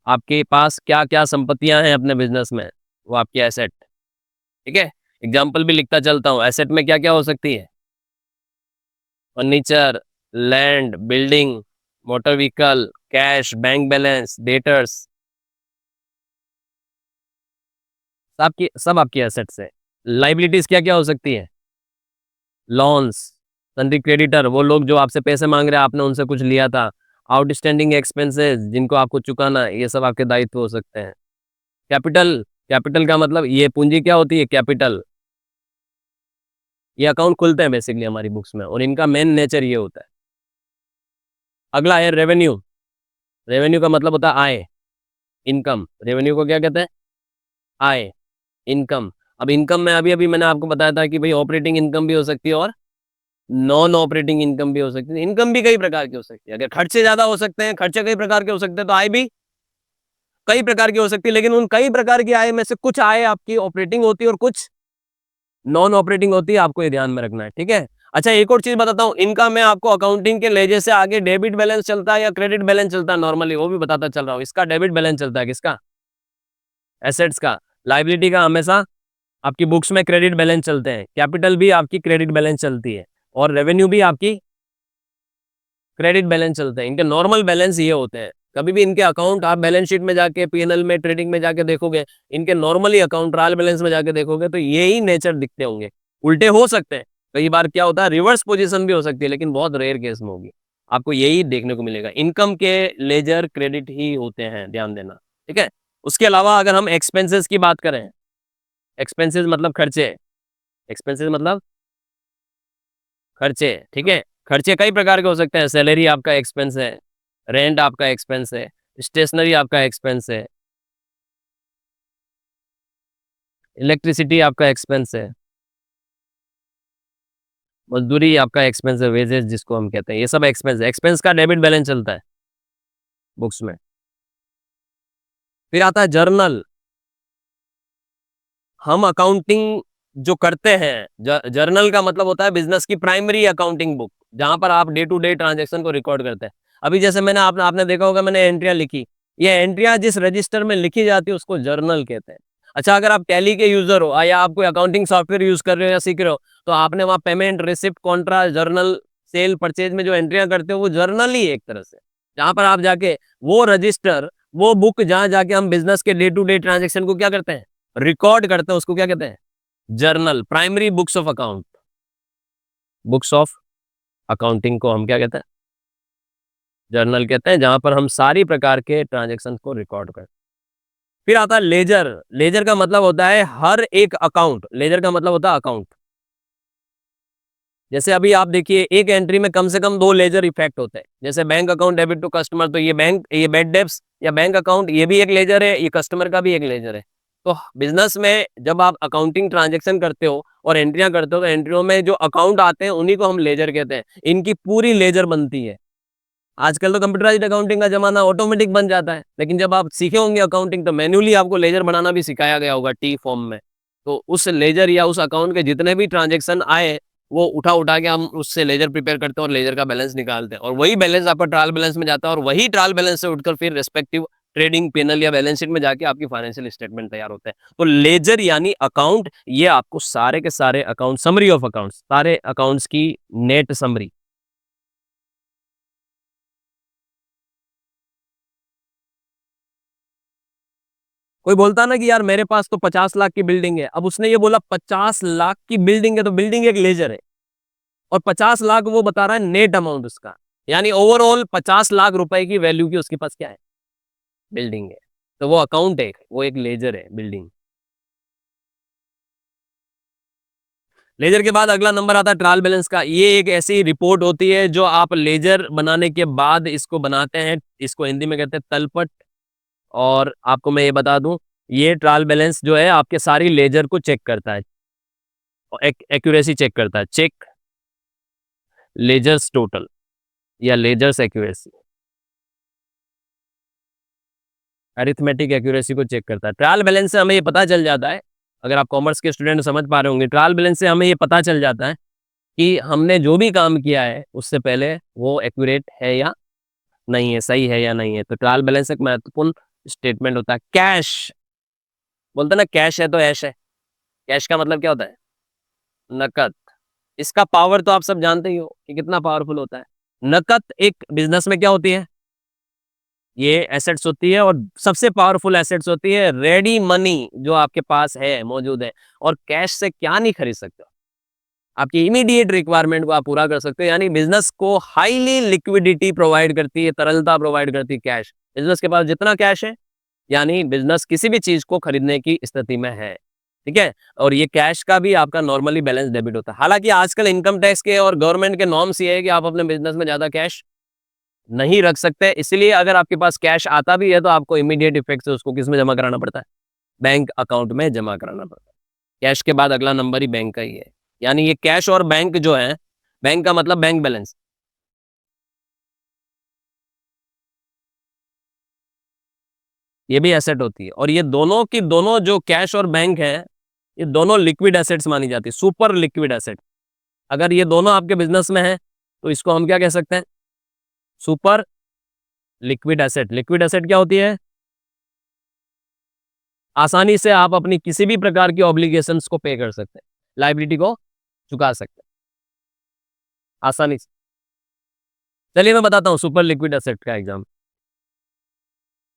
आपके पास क्या क्या संपत्तियां हैं अपने बिजनेस में, वो आपकी एसेट, ठीक है। एग्जाम्पल भी लिखता चलता हूँ। एसेट में क्या क्या हो सकती है? Furniture, land, building, motor vehicle, cash, bank balance, debtors, सब आपकी एसेट्स है। लाइबिलिटीज क्या क्या हो सकती है? लॉन्स, सन्डी क्रेडिटर, वो लोग जो आपसे पैसे मांग रहे हैं, आपने उनसे कुछ लिया था। आउटस्टैंडिंग एक्सपेंसेस, जिनको आपको चुकाना है, ये सब आपके दायित्व हो सकते हैं। कैपिटल, कैपिटल का मतलब ये पूंजी क्या होती है? कैपिटल। ये अकाउंट खुलते हैं बेसिकली हमारी बुक्स में, और इनका मेन नेचर ये होता है। अगला है रेवेन्यू। रेवेन्यू का मतलब होता है आय, इनकम। रेवेन्यू को क्या कहते हैं? आय, इनकम। अब इनकम में अभी अभी मैंने आपको बताया था कि भाई ऑपरेटिंग इनकम भी हो सकती है और नॉन ऑपरेटिंग इनकम भी हो सकती है। इनकम भी कई प्रकार की हो सकती है। अगर खर्चे ज्यादा हो सकते हैं, खर्चे कई प्रकार के हो सकते हैं, तो आय भी कई प्रकार की हो सकती है। लेकिन उन कई प्रकार की आय में से कुछ आय आपकी ऑपरेटिंग होती है और कुछ नॉन ऑपरेटिंग होती है। आपको ये ध्यान में रखना है, ठीक है। अच्छा, एक और चीज बताता हूँ। इनका मैं आपको अकाउंटिंग के लेजे से आगे डेबिट बैलेंस चलता है या क्रेडिट बैलेंस चलता है नॉर्मली, वो भी बताता चल रहा हूँ। इसका डेबिट बैलेंस चलता है। किसका? एसेट्स का। लाइबिलिटी का हमेशा आपकी बुक्स में क्रेडिट बैलेंस चलते हैं। कैपिटल भी आपकी क्रेडिट बैलेंस चलती है, और रेवेन्यू भी आपकी क्रेडिट बैलेंस चलते हैं। इनके नॉर्मल बैलेंस ये होते हैं। कभी भी इनके अकाउंट आप बैलेंस शीट में जाके, पीएनएल में, ट्रेडिंग में जाके देखोगे, इनके नॉर्मली अकाउंट ट्रायल बैलेंस में जाके देखोगे, तो यही नेचर दिखते होंगे। उल्टे हो सकते हैं, कई बार क्या होता है रिवर्स पोजीशन भी हो सकती है, लेकिन बहुत रेयर केस में होगी। आपको यही देखने को मिलेगा। इनकम के लेजर क्रेडिट ही होते हैं, ध्यान देना, ठीक है। उसके अलावा अगर हम एक्सपेंसेस की बात करें, एक्सपेंसेस मतलब खर्चे, एक्सपेंसेस मतलब खर्चे, ठीक है। खर्चे कई प्रकार के हो सकते हैं। सैलरी आपका एक्सपेंस है, रेंट आपका एक्सपेंस है, स्टेशनरी आपका एक्सपेंस है, इलेक्ट्रिसिटी आपका एक्सपेंस है, मजदूरी आपका एक्सपेंस है, वेजेस जिसको हम कहते हैं, ये सब एक्सपेंस है। एक्सपेंस का डेबिट बैलेंस चलता है बुक्स में। फिर आता है जर्नल। हम अकाउंटिंग जो करते हैं, जर्नल का मतलब होता है बिजनेस की प्राइमरी अकाउंटिंग बुक, जहां पर आप डे टू डे ट्रांजेक्शन को रिकॉर्ड करते हैं। अभी जैसे आपने देखा होगा, मैंने एंट्रियां लिखी। ये एंट्रियां जिस रजिस्टर में लिखी जाती है उसको जर्नल कहते हैं। अच्छा, अगर आप टैली के यूजर हो या आप कोई अकाउंटिंग सॉफ्टवेयर यूज कर रहे हो या सीख रहे हो, तो आपने वहाँ payment, receipt, contra, journal, sale, purchase में जो एंट्रियां करते हो, वो जर्नल ही है एक तरह से। जहां पर आप जाके वो रजिस्टर, वो बुक जहां जाके हम बिजनेस के डे टू डे ट्रांजेक्शन को क्या करते हैं? रिकॉर्ड करते हैं, उसको क्या कहते हैं? Journal. Primary books of account, books of accounting को हम क्या कहते हैं? जर्नल कहते हैं, जहां पर हम सारी प्रकार के ट्रांजेक्शन को रिकॉर्ड करते हैं। फिर आता है लेजर। लेजर का मतलब होता है हर एक अकाउंट। लेजर का मतलब होता है अकाउंट। जैसे अभी आप देखिए, एक एंट्री में कम से कम 2 लेजर इफेक्ट होते हैं। जैसे bank account debit to customer, तो ये बैड डेब्ट्स या बैंक अकाउंट, ये भी एक लेजर है, ये कस्टमर का भी एक लेजर है। तो बिजनेस में जब आप अकाउंटिंग ट्रांजेक्शन करते हो और एंट्रियां करते हो, तो एंट्रियों में जो अकाउंट आते हैं उन्हीं को हम लेजर कहते हैं। इनकी पूरी लेजर बनती है। आजकल तो कंप्यूटराइज्ड अकाउंटिंग का जमाना, ऑटोमेटिक बन जाता है, लेकिन जब आप सीखे होंगे अकाउंटिंग, तो मैन्युअली आपको लेजर बनाना भी सिखाया गया होगा टी फॉर्म में। तो उस लेजर या उस अकाउंट के जितने भी ट्रांजेक्शन आए, वो उठा उठा के हम उससे लेजर प्रिपेयर करते हैं और लेजर का बैलेंस निकालते हैं, और वही बैलेंस आपका ट्रायल बैलेंस में जाता है, और वही ट्रायल बैलेंस से उठकर फिर रेस्पेक्टिव ट्रेडिंग पेनल या बैलेंस शीट में जाके आपकी फाइनेंशियल स्टेटमेंट तैयार होता है। तो लेजर यानी अकाउंट, ये आपको सारे के सारे अकाउंट, समरी ऑफ अकाउंट्स, सारे अकाउंट्स की नेट समरी, कोई बोलता ना कि यार मेरे पास तो 50 लाख की बिल्डिंग है, अब उसने ये बोला 50 लाख की बिल्डिंग है, तो बिल्डिंग एक लेजर है, और 50 लाख वो बता रहा है नेट अमाउंट उसका, यानी ओवरऑल 50 लाख रुपए की वैल्यू की उसके पास क्या है, बिल्डिंग है। तो वो अकाउंट है, वो एक लेजर है बिल्डिंग। लेजर के बाद अगला नंबर आता है ट्रायल बैलेंस का। ये एक ऐसी रिपोर्ट होती है जो आप लेजर बनाने के बाद इसको बनाते हैं, इसको हिंदी में कहते हैं तलपट। और आपको मैं ये बता दूं, ये ट्रायल बैलेंस जो है आपके सारी लेजर को चेक करता है, एक्यूरेसी चेक करता है, चेक लेजर्स टोटल या लेजर्स एक्यूरेसी, अरिथमेटिक एक्यूरेसी को चेक करता है। ट्रायल बैलेंस से हमें ये पता चल जाता है, अगर आप कॉमर्स के स्टूडेंट समझ पा रहे होंगे, ट्रायल बैलेंस से हमें ये पता चल जाता है कि हमने जो भी काम किया है उससे पहले वो एक्यूरेट है या नहीं है, सही है या नहीं है। तो ट्रायल बैलेंस एक महत्वपूर्ण स्टेटमेंट होता है। कैश, बोलते ना कैश है तो ऐश है, कैश का मतलब क्या होता है, नकद। इसका पावर तो आप सब जानते ही हो कि कितना पावरफुल होता है। नकद एक बिजनेस में क्या होती है, ये एसेट्स होती है, और सबसे पावरफुल एसेट्स होती है रेडी मनी, जो आपके पास है, मौजूद है। और कैश से क्या नहीं खरीद सकते, आपकी इमीडिएट रिक्वायरमेंट को आप पूरा कर सकते हो। यानी बिजनेस को हाईली लिक्विडिटी प्रोवाइड करती है, तरलता प्रोवाइड करती है कैश। बिजनेस के पास जितना कैश है, यानी बिजनेस किसी भी चीज को खरीदने की स्थिति में है, ठीक है। और ये कैश का भी आपका नॉर्मली बैलेंस डेबिट होता है। हालांकि आजकल इनकम टैक्स के और गवर्नमेंट के नॉर्म्स ये है कि आप अपने बिजनेस में ज्यादा कैश नहीं रख सकते, इसलिए अगर आपके पास कैश आता भी है तो आपको इमीडिएट इफेक्ट से उसको किस में जमा कराना पड़ता है, बैंक अकाउंट में जमा कराना पड़ता है। कैश के बाद अगला नंबर ही बैंक का ही है। यानी ये कैश और बैंक जो है, बैंक का मतलब बैंक बैलेंस, ये भी एसेट होती है। और ये दोनों की दोनों, जो कैश और बैंक है, ये दोनों लिक्विड एसेट्स मानी जाती है, सुपर लिक्विड एसेट। अगर ये दोनों आपके बिजनेस में है तो इसको हम क्या कह सकते हैं, super liquid asset. Liquid asset क्या होती है, आसानी से आप अपनी किसी भी प्रकार की ऑब्लिगेशंस को पे कर सकते हैं, लाइबिलिटी को चुका सकते हैं आसानी से। चलिए मैं बताता हूं सुपर लिक्विड एसेट का एग्जाम।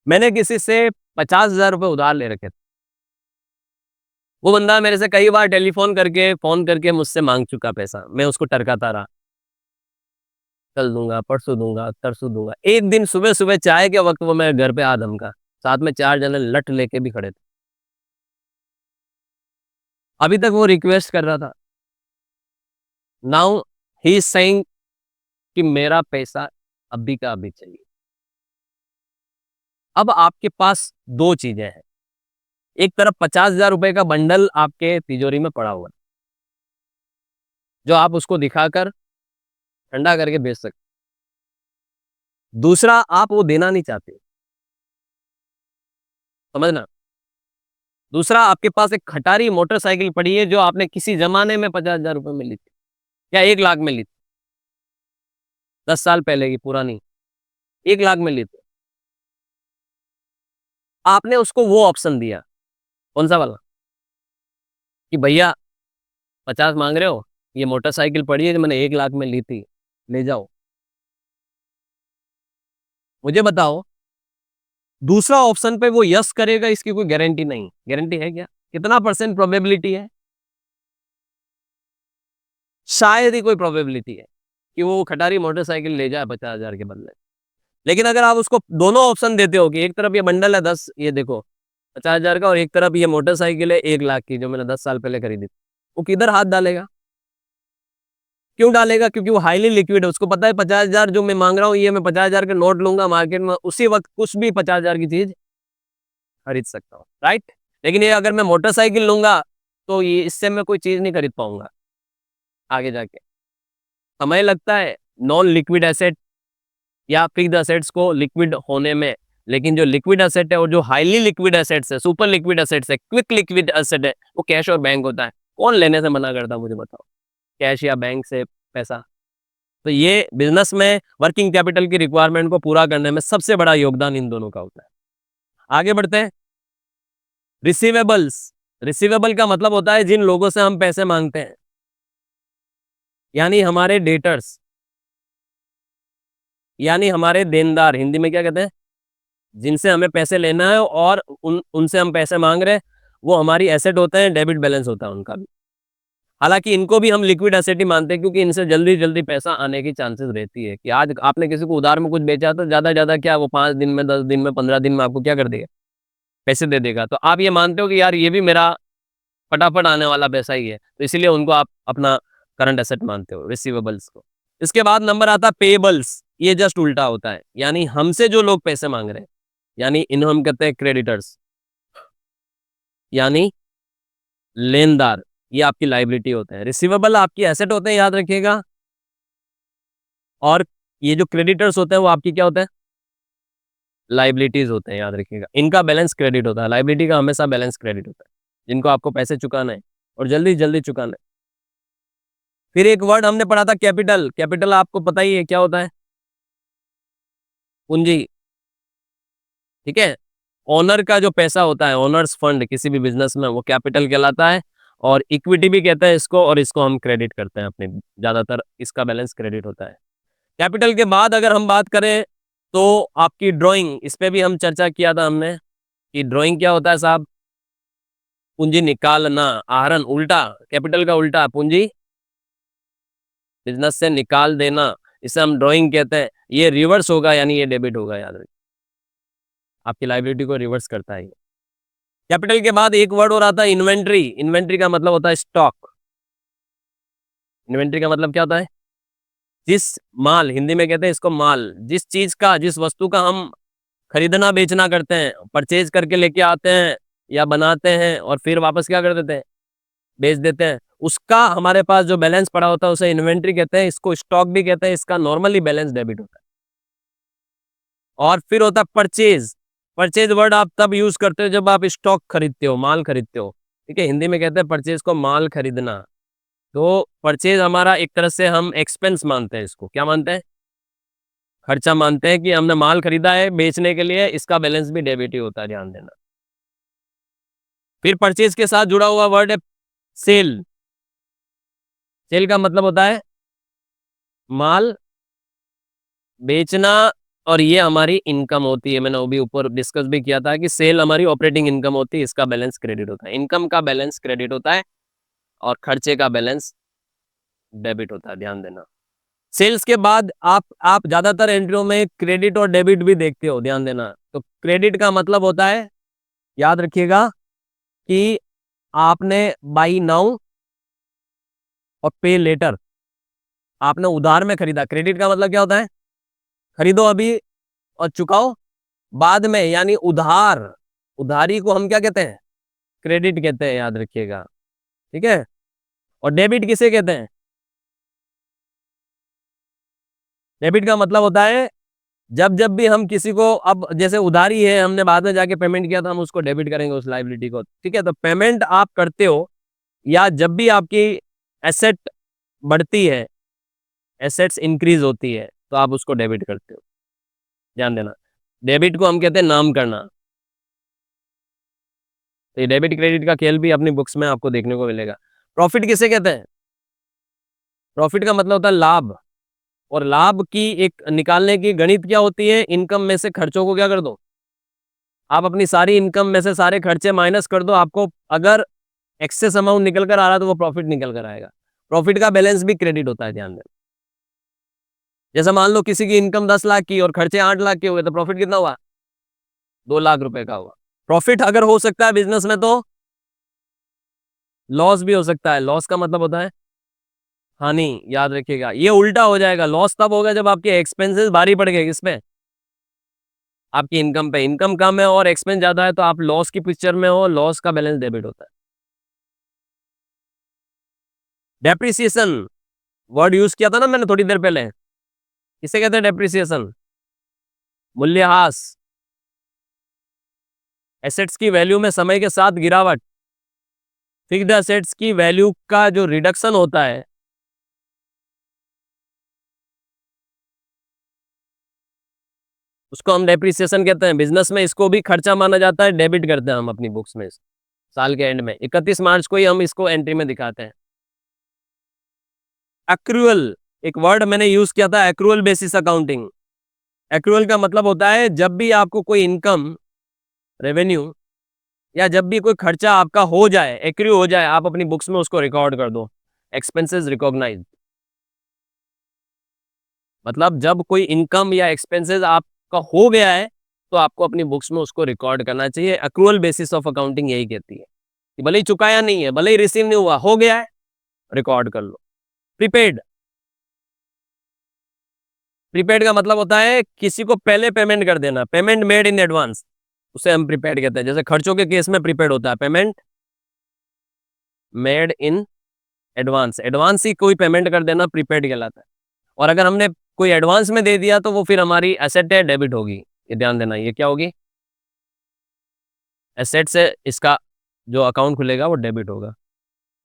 मैंने किसी से 50,000 रुपए उधार ले रखे थे। वो बंदा मेरे से कई बार टेलीफोन करके, फोन करके मुझसे मांग चुका पैसा। मैं उसको टरकाता रहा, कल दूंगा, परसों दूंगा, तरसों दूंगा। एक दिन सुबह सुबह चाय के वक्त वो मेरे घर पे आ धमका, साथ में 4 जने लठ लेके भी खड़े थे। अभी तक वो रिक्वेस्ट कर रहा था। नाउ ही इज सेइंग कि मेरा पैसा अभी का अभी चाहिए। अब आपके पास दो चीजें हैं, एक तरफ 50,000 रुपए का बंडल आपके तिजोरी में पड़ा हुआ है, जो आप उसको दिखाकर ठंडा करके बेच सकते। दूसरा, आप वो देना नहीं चाहते, समझना। दूसरा, आपके पास एक खटारी मोटरसाइकिल पड़ी है, जो आपने किसी जमाने में 50,000 रुपए में ली थी या 1 लाख में ली थी, 10 साल पहले की पुरानी, 1 लाख में ली थी। आपने उसको वो ऑप्शन दिया, कौन सा वाला, कि भैया 50 मांग रहे हो, ये मोटरसाइकिल पड़ी है जो मैंने 1 लाख में ली थी, ले जाओ। मुझे बताओ, दूसरा ऑप्शन पे वो यस करेगा, इसकी कोई गारंटी नहीं। गारंटी है क्या, कितना परसेंट प्रोबेबिलिटी है, शायद ही कोई प्रोबेबिलिटी है कि वो खटारी मोटरसाइकिल ले जाए 50,000 के बदले। लेकिन अगर आप उसको दोनों ऑप्शन देते हो कि एक तरफ ये बंडल है 10, ये देखो 50,000 का, और एक तरफ ये मोटरसाइकिल है 1 लाख की, जो मैंने 10 साल पहले खरीदी थी, वो किधर हाथ डालेगा, क्यों डालेगा, क्योंकि वो हाईली लिक्विड है। उसको पता है 50,000 जो मैं मांग रहा हूँ, ये मैं 50,000 के नोट लूंगा मार्केट में, उसी वक्त कुछ भी 50,000 की चीज खरीद सकता हूँ, राइट। लेकिन ये अगर मैं मोटरसाइकिल लूंगा तो ये इससे मैं कोई चीज नहीं खरीद पाऊंगा आगे जाके। समय लगता है नॉन लिक्विड एसेट या फिक्स्ड एसेट्स को लिक्विड होने में, लेकिन जो लिक्विड एसेट है और जो हाईली लिक्विड एसेट्स है, सुपर लिक्विड एसेट्स है, क्विक लिक्विड एसेट है, वो कैश और बैंक होता है। कौन लेने से मना करता है, मुझे बताओ, कैश या बैंक से पैसा। तो ये बिजनेस में वर्किंग कैपिटल की रिक्वायरमेंट को पूरा करने में सबसे बड़ा योगदान इन दोनों का होता है। आगे बढ़ते हैं। रिसीवेबल्स, रिसीवेबल का मतलब होता है जिन लोगों से हम पैसे मांगते हैं, यानी हमारे डेटर्स, यानी हमारे देनदार, हिंदी में क्या कहते हैं, जिनसे हमें पैसे लेना है और उनसे हम पैसे मांग रहे हैं, वो हमारी एसेट होते हैं, डेबिट बैलेंस होता है उनका भी। हालांकि इनको भी हम लिक्विड एसेट ही मानते हैं, क्योंकि इनसे जल्दी जल्दी पैसा आने की चांसेस रहती है कि आज आपने किसी को उधार में कुछ बेचा तो ज्यादा ज्यादा क्या वो 5 दिन में, 10 दिन में, 15 दिन में आपको क्या कर देगा, पैसे दे देगा। तो आप ये मानते हो कि यार ये भी मेरा फटाफट आने वाला पैसा ही है, तो इसीलिए उनको आप अपना करंट एसेट मानते हो, रिसीवेबल्स को। इसके बाद नंबर आता है पेबल्स, ये जस्ट उल्टा होता है, यानी हमसे जो लोग पैसे मांग रहे हैं, यानी इन्हें हम कहते हैं क्रेडिटर्स, यानी लेनदार, ये आपकी लाइबिलिटी होते हैं। रिसीवेबल आपकी एसेट होते हैं, याद रखिएगा, और ये जो क्रेडिटर्स होते हैं वो आपकी क्या होते हैं, लाइबिलिटीज होते हैं, याद रखिएगा। इनका बैलेंस क्रेडिट होता है, लाइबिलिटी का हमेशा बैलेंस क्रेडिट होता है, जिनको आपको पैसे चुकाना है और जल्दी जल्दी चुकाना है। फिर एक वर्ड हमने पढ़ा था कैपिटल, कैपिटल आपको पता ही है क्या होता है, पूंजी, ठीक है। ओनर का जो पैसा होता है, ओनर्स फंड किसी भी बिजनेस में, वो कैपिटल कहलाता है, और इक्विटी भी कहते हैं इसको, और इसको हम क्रेडिट करते हैं अपने, ज्यादातर इसका बैलेंस क्रेडिट होता है। कैपिटल के बाद अगर हम बात करें तो आपकी ड्राइंग, इस पे भी हम चर्चा किया था हमने कि ड्राइंग क्या होता है साहब, पूंजी निकालना, आहरण, उल्टा, कैपिटल का उल्टा पूंजी, बिजनेस से निकाल देना, इसे हम ड्राइंग कहते हैं। ये रिवर्स होगा, यानी ये डेबिट होगा, याद रखिए, आपकी लाइबिलिटी को रिवर्स करता है। कैपिटल के बाद एक वर्ड और आता है इन्वेंट्री, इन्वेंट्री का मतलब होता है स्टॉक। इन्वेंट्री का मतलब क्या होता है, जिस माल, हिंदी में कहते हैं इसको माल, जिस चीज का, जिस वस्तु का हम खरीदना बेचना करते हैं, परचेज करके लेके आते हैं या बनाते हैं और फिर वापस क्या कर देते हैं, बेच देते हैं, उसका हमारे पास जो बैलेंस पड़ा होता है उसे इन्वेंट्री कहते हैं, इसको स्टॉक भी कहते हैं, इसका नॉर्मली बैलेंस डेबिट होता है। और फिर होता है परचेज, परचेज वर्ड आप तब यूज करते हो जब आप स्टॉक खरीदते हो, माल खरीदते हो, ठीक है, हिंदी में कहते हैं परचेज को माल खरीदना। तो परचेज हमारा एक तरह से हम एक्सपेंस मानते हैं, इसको क्या मानते हैं, खर्चा मानते हैं, कि हमने माल खरीदा है बेचने के लिए, इसका बैलेंस भी डेबिट ही होता है, ध्यान देना। फिर परचेज के साथ जुड़ा हुआ वर्ड है सेल, सेल का मतलब होता है माल बेचना, और ये हमारी इनकम होती है, मैंने अभी ऊपर डिस्कस भी किया था कि सेल हमारी ऑपरेटिंग इनकम होती है, इसका बैलेंस क्रेडिट होता है, इनकम का बैलेंस क्रेडिट होता है और खर्चे का बैलेंस डेबिट होता है, ध्यान देना। सेल्स के बाद आप ज्यादातर एंट्रियों में क्रेडिट और डेबिट भी देखते हो, ध्यान देना। तो क्रेडिट का मतलब होता है, याद रखिएगा, कि आपने बाई नाउ और पे लेटर, आपने उधार में खरीदा। क्रेडिट का मतलब क्या होता है, खरीदो अभी और चुकाओ बाद में, यानी उधार, उधारी को हम क्या कहते हैं, क्रेडिट कहते हैं, याद रखिएगा, ठीक है। और डेबिट किसे कहते हैं, डेबिट का मतलब होता है जब जब भी हम किसी को, अब जैसे उधारी है, हमने बाद में जाके पेमेंट किया, तो हम उसको डेबिट करेंगे उस लाइबिलिटी को, ठीक है। तो पेमेंट आप करते हो, या जब भी आपकी एसेट बढ़ती है, एसेट्स इंक्रीज होती है, तो आप उसको डेबिट करते हो, ध्यान देना। डेबिट को हम कहते हैं नाम करना। तो ये डेबिट क्रेडिट का खेल भी अपनी बुक्स में आपको देखने को मिलेगा। प्रॉफिट किसे कहते हैं, प्रॉफिट का मतलब होता है लाभ, और लाभ की एक निकालने की गणित क्या होती है, इनकम में से खर्चों को क्या कर दो, आप अपनी सारी इनकम में से सारे खर्चे माइनस कर दो, आपको अगर एक्सेस अमाउंट निकल कर आ रहा है तो वो प्रॉफिट निकल कर आएगा। प्रॉफिट का बैलेंस भी क्रेडिट होता है, ध्यान देना। जैसे मान लो किसी की इनकम 10 लाख की और खर्चे 8 लाख के हुए, तो प्रॉफिट कितना हुआ, 2 लाख रुपए का हुआ। प्रॉफिट अगर हो सकता है बिजनेस में, तो लॉस भी हो सकता है। लॉस का मतलब होता है हानि, याद रखिएगा। ये उल्टा हो जाएगा, लॉस तब होगा जब आपके एक्सपेंसेस भारी पड़ गए, किसमें, आपकी इनकम पे। इनकम कम है और एक्सपेंस ज्यादा है, तो आप लॉस की पिक्चर में हो, लॉस का बैलेंस डेबिट होता है। डेप्रिसिएशन वर्ड यूज किया था ना मैंने थोड़ी देर पहले, किसे कहते हैं डेप्रिसिएशन, मूल्यह्रास, एसेट्स की वैल्यू में समय के साथ गिरावट, फिक्स्ड एसेट्स की वैल्यू का जो रिडक्शन होता है, उसको हम डेप्रिसिएशन कहते हैं। बिजनेस में इसको भी खर्चा माना जाता है, डेबिट करते हैं हम अपनी बुक्स में साल के एंड में 31 मार्च को ही हम इसको एंट्री में दिखाते हैं। एक्रूअल, एक वर्ड मैंने यूज किया था, एक्रूअल बेसिस अकाउंटिंग। एक्रूअल का मतलब होता है जब भी आपको कोई इनकम, रेवेन्यू या जब भी कोई खर्चा आपका हो जाए, एक्रू हो जाए, आप अपनी बुक्स में उसको रिकॉर्ड कर दो, एक्सपेंसेस रिकॉग्नाइज। मतलब जब कोई इनकम या एक्सपेंसेस आपका हो गया है तो आपको अपनी बुक्स में उसको रिकॉर्ड करना चाहिए। एक्रूअल बेसिस ऑफ अकाउंटिंग यही कहती है कि भले ही चुकाया नहीं है, भले ही रिसीव नहीं हुआ, हो गया है, रिकॉर्ड कर लो। प्रीपेड, प्रीपेड का मतलब होता है किसी को पहले पेमेंट कर देना, पेमेंट मेड इन एडवांस, उसे हम प्रीपेड कहते हैं। जैसे खर्चों के केस में प्रीपेड होता है, payment made in advance, advance ही कोई पेमेंट कर देना प्रीपेड कहलाता है। और अगर हमने कोई एडवांस में दे दिया तो वो फिर हमारी एसेट है, डेबिट होगी। ये ध्यान देना, ये क्या होगी, एसेट से इसका जो अकाउंट खुलेगा वो डेबिट होगा,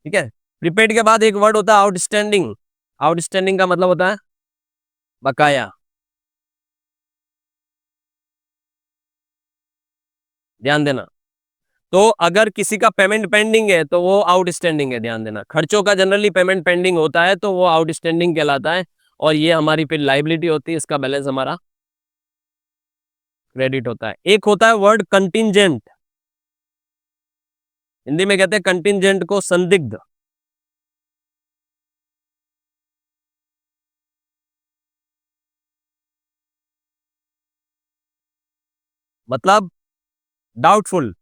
ठीक है। प्रीपेड के बाद एक वर्ड होता है आउटस्टैंडिंग। आउटस्टैंडिंग का मतलब होता है बकाया। ध्यान देना, तो अगर किसी का पेमेंट पेंडिंग है तो वो आउटस्टैंडिंग है। ध्यान देना, खर्चों का जनरली पेमेंट पेंडिंग होता है तो वो आउटस्टैंडिंग कहलाता है, और ये हमारी फिर लाइबिलिटी होती है, इसका बैलेंस हमारा क्रेडिट होता है। एक होता है वर्ड कंटिंजेंट, हिंदी में कहते हैं कंटिंजेंट को संदिग्ध। मतलब डाउटफुल।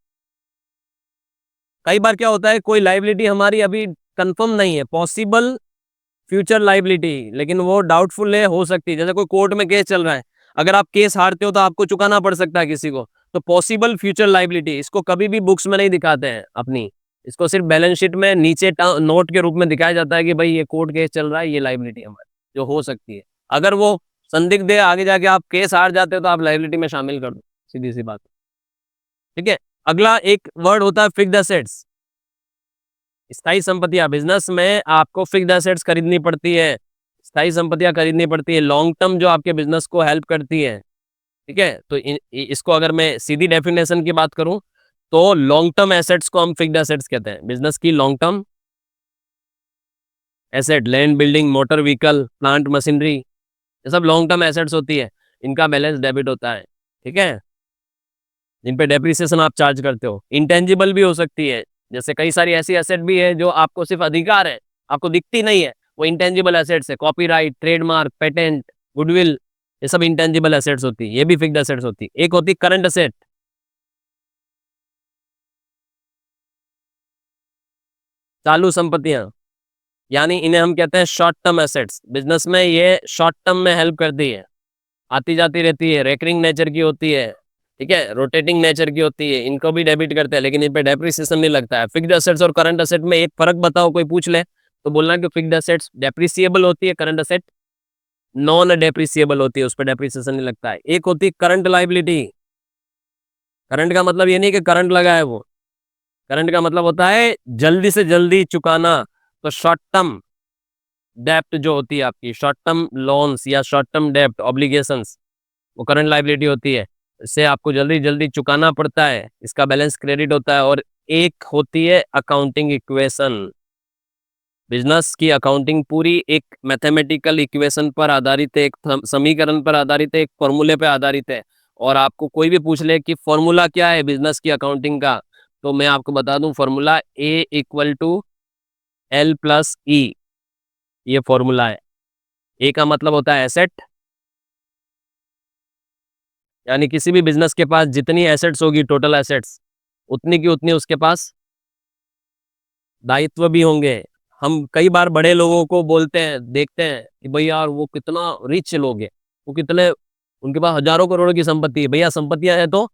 कई बार क्या होता है, कोई लाइबिलिटी हमारी अभी कंफर्म नहीं है, पॉसिबल फ्यूचर लाइबिलिटी, लेकिन वो डाउटफुल है, हो सकती है। जैसे कोई कोर्ट में केस चल रहा है, अगर आप केस हारते हो तो आपको चुकाना पड़ सकता है किसी को, तो पॉसिबल फ्यूचर लाइबिलिटी, इसको कभी भी बुक्स में नहीं दिखाते हैं अपनी, इसको सिर्फ बैलेंस शीट में नीचे नोट के रूप में दिखाया जाता है कि भाई ये कोर्ट केस चल रहा है, ये लाइबिलिटी हमारी जो हो सकती है। अगर वो संदिग्ध है, आगे जाके आप केस हार जाते हो तो आप लाइबिलिटी में शामिल कर दो, सीधी सी बात, ठीक है। अगला एक वर्ड होता है फिक्स्ड एसेट्स, स्थायी संपत्तियां। बिजनेस में आपको फिक्स्ड एसेट्स खरीदनी पड़ती है, स्थायी संपत्तियां खरीदनी पड़ती है, लॉन्ग टर्म जो आपके बिजनेस को हेल्प करती है, ठीक है। तो इसको अगर मैं सीधी डेफिनेशन की बात करूं तो लॉन्ग टर्म एसेट्स को हम फिक्स्ड एसेट्स कहते हैं। बिजनेस की long term asset, land, building, motor vehicle, plant machinery, ये सब लॉन्ग टर्म एसेट्स होती है, इनका बैलेंस डेबिट होता है, ठीक है। जिन पे डेप्रिसिएशन आप चार्ज करते हो। इंटेंजिबल भी हो सकती है, जैसे कई सारी ऐसी एसेट भी है जो आपको सिर्फ अधिकार है, आपको दिखती नहीं है, वो इंटेंजिबल एसेट्स है। कॉपीराइट, ट्रेडमार्क, पेटेंट, गुडविल, ये सब इंटेंजिबल एसेट्स होती है, ये भी फिक्स्ड एसेट्स होती है। एक होती है करंट एसेट, चालू संपत्तियां, यानी इन्हें हम कहते हैं शॉर्ट टर्म एसेट्स। बिजनेस में ये शॉर्ट टर्म में हेल्प करती है, आती जाती रहती है, रेकरिंग नेचर की होती है, ठीक है, रोटेटिंग नेचर की होती है, इनको भी डेबिट करते हैं, लेकिन इन पे डेप्रिसिएशन नहीं लगता है। फिक्स्ड एसेट्स और करंट एसेट में एक फर्क बताओ, कोई पूछ ले तो बोलना कि फिक्स्ड एसेट्स डेप्रिसिएबल होती है, करंट एसेट नॉन डेप्रिसिएबल होती है, उस पर डेप्रिसिएशन नहीं लगता है। एक होती है करंट लाइबिलिटी, करंट का मतलब ये नहीं कि करंट लगा है वो, करंट का मतलब होता है जल्दी से जल्दी चुकाना। तो शॉर्ट टर्म डेप्ट जो होती है आपकी, शॉर्ट टर्म लोन्स या शॉर्ट टर्म डेप्ट ऑब्लिगेशंस, वो करंट लाइबिलिटी होती है, इससे आपको जल्दी जल्दी चुकाना पड़ता है, इसका बैलेंस क्रेडिट होता है। और एक होती है अकाउंटिंग इक्वेशन। बिजनेस की अकाउंटिंग पूरी एक मैथमेटिकल इक्वेशन पर आधारित है, एक समीकरण पर आधारित है, एक फॉर्मूले पर आधारित है। और आपको कोई भी पूछ ले कि फॉर्मूला क्या है बिजनेस की अकाउंटिंग का, तो मैं आपको बता दूं, फॉर्मूला A=L+E, ये फॉर्मूला है। ए का मतलब होता है एसेट, यानी किसी भी बिजनेस के पास जितनी एसेट्स होगी, टोटल एसेट्स, उतनी की उतनी उसके पास दायित्व भी होंगे। हम कई बार बड़े लोगों को बोलते हैं, देखते हैं कि भाई यार वो कितना रिच लोग हैं, वो कितने, उनके पास हजारों करोड़ों की संपत्ति है। भैया संपत्तियां है तो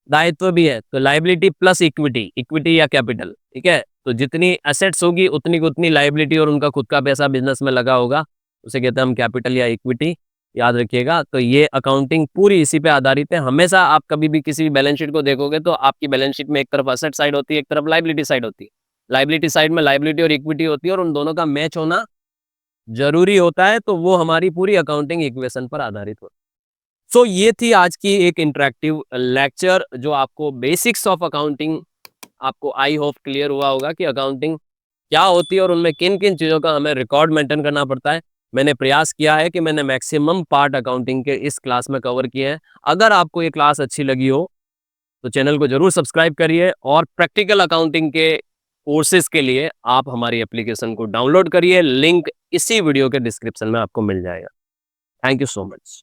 दायित्व भी है, तो लाइबिलिटी प्लस इक्विटी, इक्विटी या कैपिटल, ठीक है। तो जितनी एसेट्स होगी उतनी की उतनी लाइबिलिटी, और उनका खुद का पैसा बिजनेस में लगा होगा, उसे कहते हैं हम कैपिटल या इक्विटी, याद रखिएगा। तो ये अकाउंटिंग पूरी इसी पे आधारित है। हमेशा आप कभी भी किसी भी बैलेंस शीट को देखोगे तो आपकी बैलेंस शीट में एक तरफ एसेट साइड होती है, एक तरफ लाइबिलिटी साइड होती है। लाइबिलिटी साइड में लाइबिलिटी और इक्विटी होती है, और उन दोनों का मैच होना जरूरी होता है, तो वो हमारी पूरी अकाउंटिंग इक्वेशन पर आधारित होती है। सो ये थी आज की एक इंटरेक्टिव लेक्चर जो आपको बेसिक्स ऑफ अकाउंटिंग, आपको आई होप क्लियर हुआ होगा कि अकाउंटिंग क्या होती है और उनमें किन किन चीज़ों का हमें रिकॉर्ड मेंटेन करना पड़ता है। मैंने प्रयास किया है कि मैंने मैक्सिमम पार्ट अकाउंटिंग के इस क्लास में कवर किए हैं। अगर आपको ये क्लास अच्छी लगी हो तो चैनल को जरूर सब्सक्राइब करिए और प्रैक्टिकल अकाउंटिंग के कोर्सेज के लिए आप हमारी एप्लीकेशन को डाउनलोड करिए। लिंक इसी वीडियो के डिस्क्रिप्शन में आपको मिल जाएगा। Thank you so much.